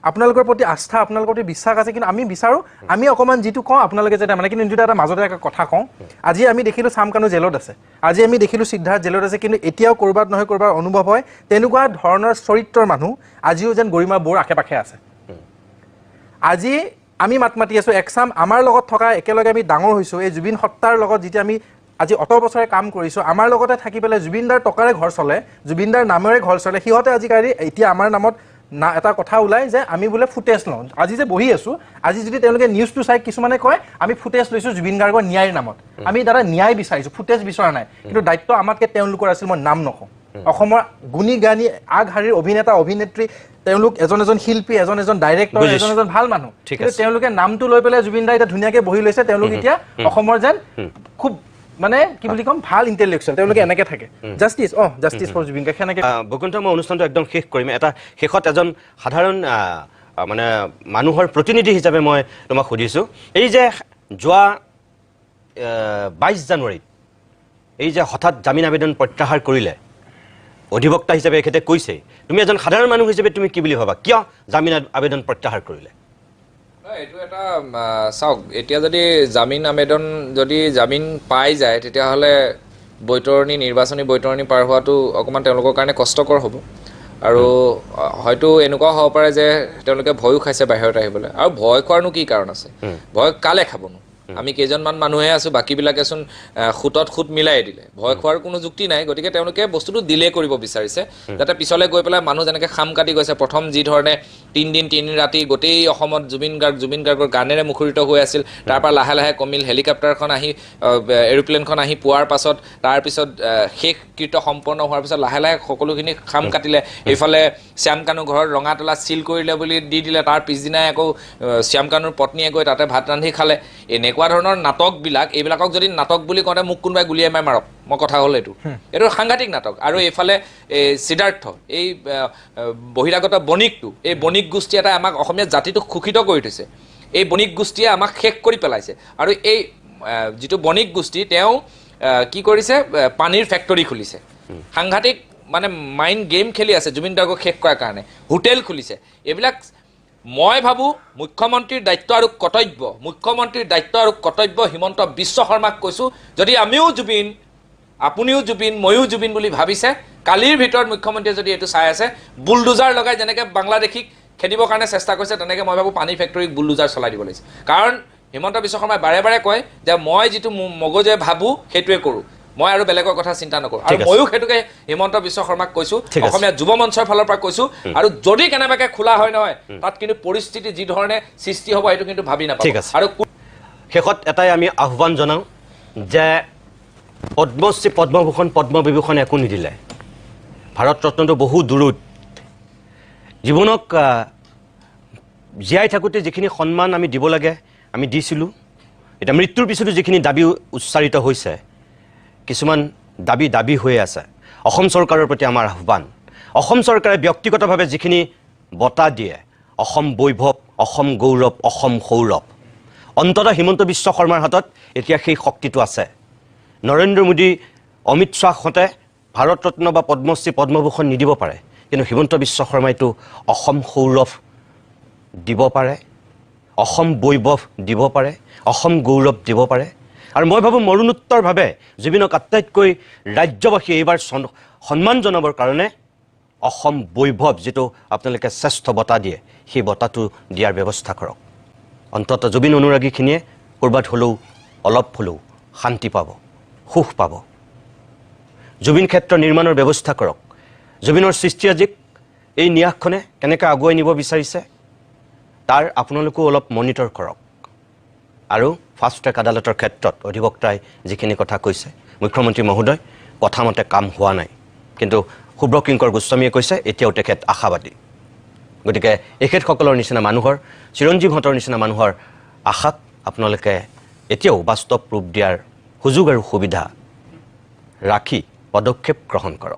আপোনালোকৰ প্ৰতি আস্থা আপোনালোকৰ প্ৰতি বিশ্বাস আছে কিন্তু আমি বিচাৰোঁ আমি অকণমান যিটো কওঁ আপোনালোকে যেতিয়া মানে কিন্তু এটা মাজতে এটা কথা কওঁ আজি আমি দেখিলোঁ চামকানু জেলত আছে আজি আমি দেখিলোঁ সিদ্ধাৰ্থ জেলত আছে কিন্তু এতিয়াও ক'ৰবাত নহয় ক'ৰবাত অনুভৱ হয় তেনেকুৱা ধৰণৰ চৰিত্ৰৰ মানুহ আজিও যেন গৰিমা বৌৰ আশে পাশে আছে আজি আমি মাত মাতি আছোঁ একচাম আমাৰ লগত থকা একেলগে আমি ডাঙৰ হৈছোঁ এই জুবিন সত্তাৰ লগত যেতিয়া আমি আজি অত বছৰে কাম কৰিছোঁ আমাৰ লগতে থাকি পেলাই জুবিনদাৰ টকাৰে ঘৰ চলে জুবিনদাৰ নামেৰে ঘৰ চলে সিহঁতে আজিকালি এতিয়া আমাৰ নামত না এটা কথা ওলাই যে আমি বোলে ফুটেজ লওঁ আজি যে বহি আছোঁ আজি যদি তেওঁলোকে নিউজটো চাই কিছুমানে কয় আমি ফুটেজ লৈছোঁ জুবিন গাৰ্গৰ ন্যায়ৰ নামত আমি দাদা ন্যায় বিচাৰিছোঁ ফুটেজ বিচৰা নাই কিন্তু দায়িত্ব আমাতকৈ তেওঁলোকৰ আছিল মই নাম নকওঁ অসমৰ গুণী জ্ঞানী আগশাৰীৰ অভিনেতা অভিনেত্ৰী তেওঁলোক এজন শিল্পী এজন ডাইৰেক্টৰ এজন ভাল মানুহ কিন্তু তেওঁলোকে নামটো লৈ পেলাই জুবিন দাই এতিয়া ধুনীয়াকৈ বহি লৈছে তেওঁলোক এতিয়া অসমৰ যেন খুব মানে কি বুলি ক'ম ভাল ইণ্টেলেকচুৱেল তেওঁলোকে এনেকৈ থাকে জাষ্টিছ ফৰ জুবিন গাৰ্গ সেনেকৈ বৈকুণ্ঠ মই অনুষ্ঠানটো একদম শেষ কৰিম এটা শেষত এজন সাধাৰণ মানে মানুহৰ প্ৰতিনিধি হিচাপে মই তোমাক সুধিছোঁ এই যে যোৱা 22 জানুৱাৰীত এই যে হঠাৎ জামিন আবেদন প্ৰত্যাহাৰ কৰিলে অধিবক্তা হিচাপে এখেতে কৈছে তুমি এজন সাধাৰণ মানুহ হিচাপে তুমি কি বুলি ভাবা কিয় জামিন আবেদন প্ৰত্যাহাৰ কৰিলে এইটো এটা চাওক এতিয়া যদি জামিন পাই যায় তেতিয়াহ'লে নিৰ্বাচনী বৈতৰণি পাৰ হোৱাটো অকণমান তেওঁলোকৰ কাৰণে কষ্টকৰ হ'ব আৰু হয়তো এনেকুৱা হ'ব পাৰে যে তেওঁলোকে ভয়ো খাইছে বাহিৰত আহিবলৈ আৰু ভয় খোৱাৰনো কি কাৰণ আছে ভয় কালে খাবনো আমি কেইজনমান মানুহে আছোঁ বাকীবিলাকেচোন খুঁটত খুঁট মিলাই দিলে ভয় খোৱাৰ কোনো যুক্তি নাই গতিকে তেওঁলোকে বস্তুটো ডিলে কৰিব বিচাৰিছে যাতে পিছলৈ গৈ পেলাই মানুহ যেনেকৈ খাম কাটি গৈছে প্ৰথম যি ধৰণে 3 দিন 3 ৰাতি গোটেই অসমত জুবিন গাৰ্গৰ গানেৰে মুখৰিত হৈ আছিল তাৰপৰা লাহে লাহে কমিল হেলিকপ্টাৰখন আহি এৰোপ্লেনখন আহি পোৱাৰ পাছত তাৰপিছত শেষ কৃত্য সম্পন্ন হোৱাৰ পিছত লাহে লাহে সকলোখিনি খাম কাটিলে এইফালে শ্যামকানু ঘৰত ৰঙাতলা চিল কৰিলে বুলি দি দিলে তাৰ পিছদিনাই আকৌ শ্যামকানুৰ পত্নীয়ে গৈ তাতে ভাত ৰান্ধি খালে এনেকুৱা ধৰণৰ নাটকবিলাক এইবিলাকক যদি নাটক বুলি কওঁতে মোক কোনোবাই গুলিয়াই মাৰক মই কথা হ'ল এইটো সাংঘাতিক নাটক আৰু এইফালে সিদ্ধাৰ্থ এই বহিৰাগত বণিকটো এই বণিক গোষ্ঠী এটা আমাক অসমীয়া জাতিটোক শোষিত কৰি থৈছে এই বণিক গোষ্ঠীয়ে আমাক শেষ কৰি পেলাইছে আৰু এই যিটো বণিক গোষ্ঠী তেওঁ কি কৰিছে পানীৰ ফেক্টৰী খুলিছে সাংঘাতিক মানে মাইণ্ড গেম খেলি আছে জুবিন গাৰ্গক শেষ কৰাৰ কাৰণে হোটেল খুলিছে এইবিলাক মই ভাবোঁ মুখ্যমন্ত্ৰীৰ দায়িত্ব আৰু কৰ্তব্য হিমন্ত বিশ্ব শৰ্মাক কৈছোঁ যদি আমিও জুবিন আপুনিও জুবিন ময়ো জুবিন বুলি ভাবিছে কালিৰ ভিতৰত মুখ্যমন্ত্ৰীয়ে যদি এইটো চাই আছে বুলডোজাৰ লগাই যেনেকৈ বাংলাদেশীক খেদিবৰ কাৰণে চেষ্টা কৰিছে তেনেকৈ মই ভাবোঁ পানী ফেক্টৰীক বুলডোজাৰ চলাই দিব লাগিছে কাৰণ হিমন্ত বিশ্ব শৰ্মাই বাৰে বাৰে কয় যে মই যিটো মগজে ভাবোঁ সেইটোৱে কৰোঁ মই আৰু বেলেগৰ কথা চিন্তা নকৰোঁ আৰু ময়ো সেইটোকে হিমন্ত বিশ্ব শৰ্মাক কৈছোঁ অসমীয়া যুৱ মঞ্চৰ ফালৰ পৰা কৈছোঁ আৰু যদি কেনেবাকৈ খোলা হয় নহয় তাত কিন্তু পৰিস্থিতি যি ধৰণে সৃষ্টি হ'ব সেইটো কিন্তু ভাবি নাপাওঁ আৰু শেষত এটাই আমি আহ্বান জনাওঁ যে পদ্মশ্ৰী পদ্মভূষণ পদ্মবিভূষণ একো নিদিলে ভাৰত ৰত্নটো বহু দূৰত জীৱনক জীয়াই থাকোঁতে যিখিনি সন্মান আমি দিব লাগে আমি দিছিলোঁ এতিয়া মৃত্যুৰ পিছতো যিখিনি দাবী উচ্চাৰিত হৈছে কিছুমান দাবী হৈ আছে অসম চৰকাৰৰ প্ৰতি আমাৰ আহ্বান অসম চৰকাৰে ব্যক্তিগতভাৱে যিখিনি বঁটা দিয়ে অসম বৈভৱ অসম গৌৰৱ অসম সৌৰভ অন্ততঃ হিমন্ত বিশ্ব শৰ্মাৰ হাতত এতিয়া সেই শক্তিটো আছে নৰেন্দ্ৰ মোদী অমিত শ্বাহহঁতে ভাৰত ৰত্ন বা পদ্মশ্ৰী পদ্মভূষণ নিদিব পাৰে কিন্তু হিমন্ত বিশ্ব শৰ্মাইতো অসম সৌৰভ দিব পাৰে অসম বৈভৱ দিব পাৰে অসম গৌৰৱ দিব পাৰে আৰু মই ভাবোঁ মৰণোত্তৰভাৱে জুবিনক আটাইতকৈ ৰাজ্যবাসীয়ে এইবাৰ সন্মান জনাবৰ কাৰণে অসম বৈভৱ যিটো আপোনালোকে শ্ৰেষ্ঠ বঁটা দিয়ে সেই বঁটাটো দিয়াৰ ব্যৱস্থা কৰক অন্ততঃ জুবিন অনুৰাগীখিনিয়ে ক'ৰবাত হ'লেও অলপ হ'লেও শান্তি পাব সুখ পাব জুবিন ক্ষেত্ৰ নিৰ্মাণৰ ব্যৱস্থা কৰক জুবিনৰ সৃষ্টিৰাজিক এই ন্যাসখনে কেনেকৈ আগুৱাই নিব বিচাৰিছে তাৰ আপোনালোকেও অলপ মনিটৰ কৰক আৰু ফাষ্ট ট্ৰেক আদালতৰ ক্ষেত্ৰত অধিবক্তাই যিখিনি কথা কৈছে মুখ্যমন্ত্ৰী মহোদয় কথামতে কাম হোৱা নাই কিন্তু শুভ্ৰকিংকৰ গোস্বামীয়ে কৈছে এতিয়াও তেখেত আশাবাদী গতিকে এখেতসকলৰ নিচিনা মানুহৰ চিৰঞ্জীৱহঁতৰ নিচিনা মানুহৰ আশাক আপোনালোকে এতিয়াও বাস্তৱ ৰূপ দিয়াৰ সুযোগ আৰু সুবিধা ৰাখি পদক্ষেপ গ্ৰহণ কৰক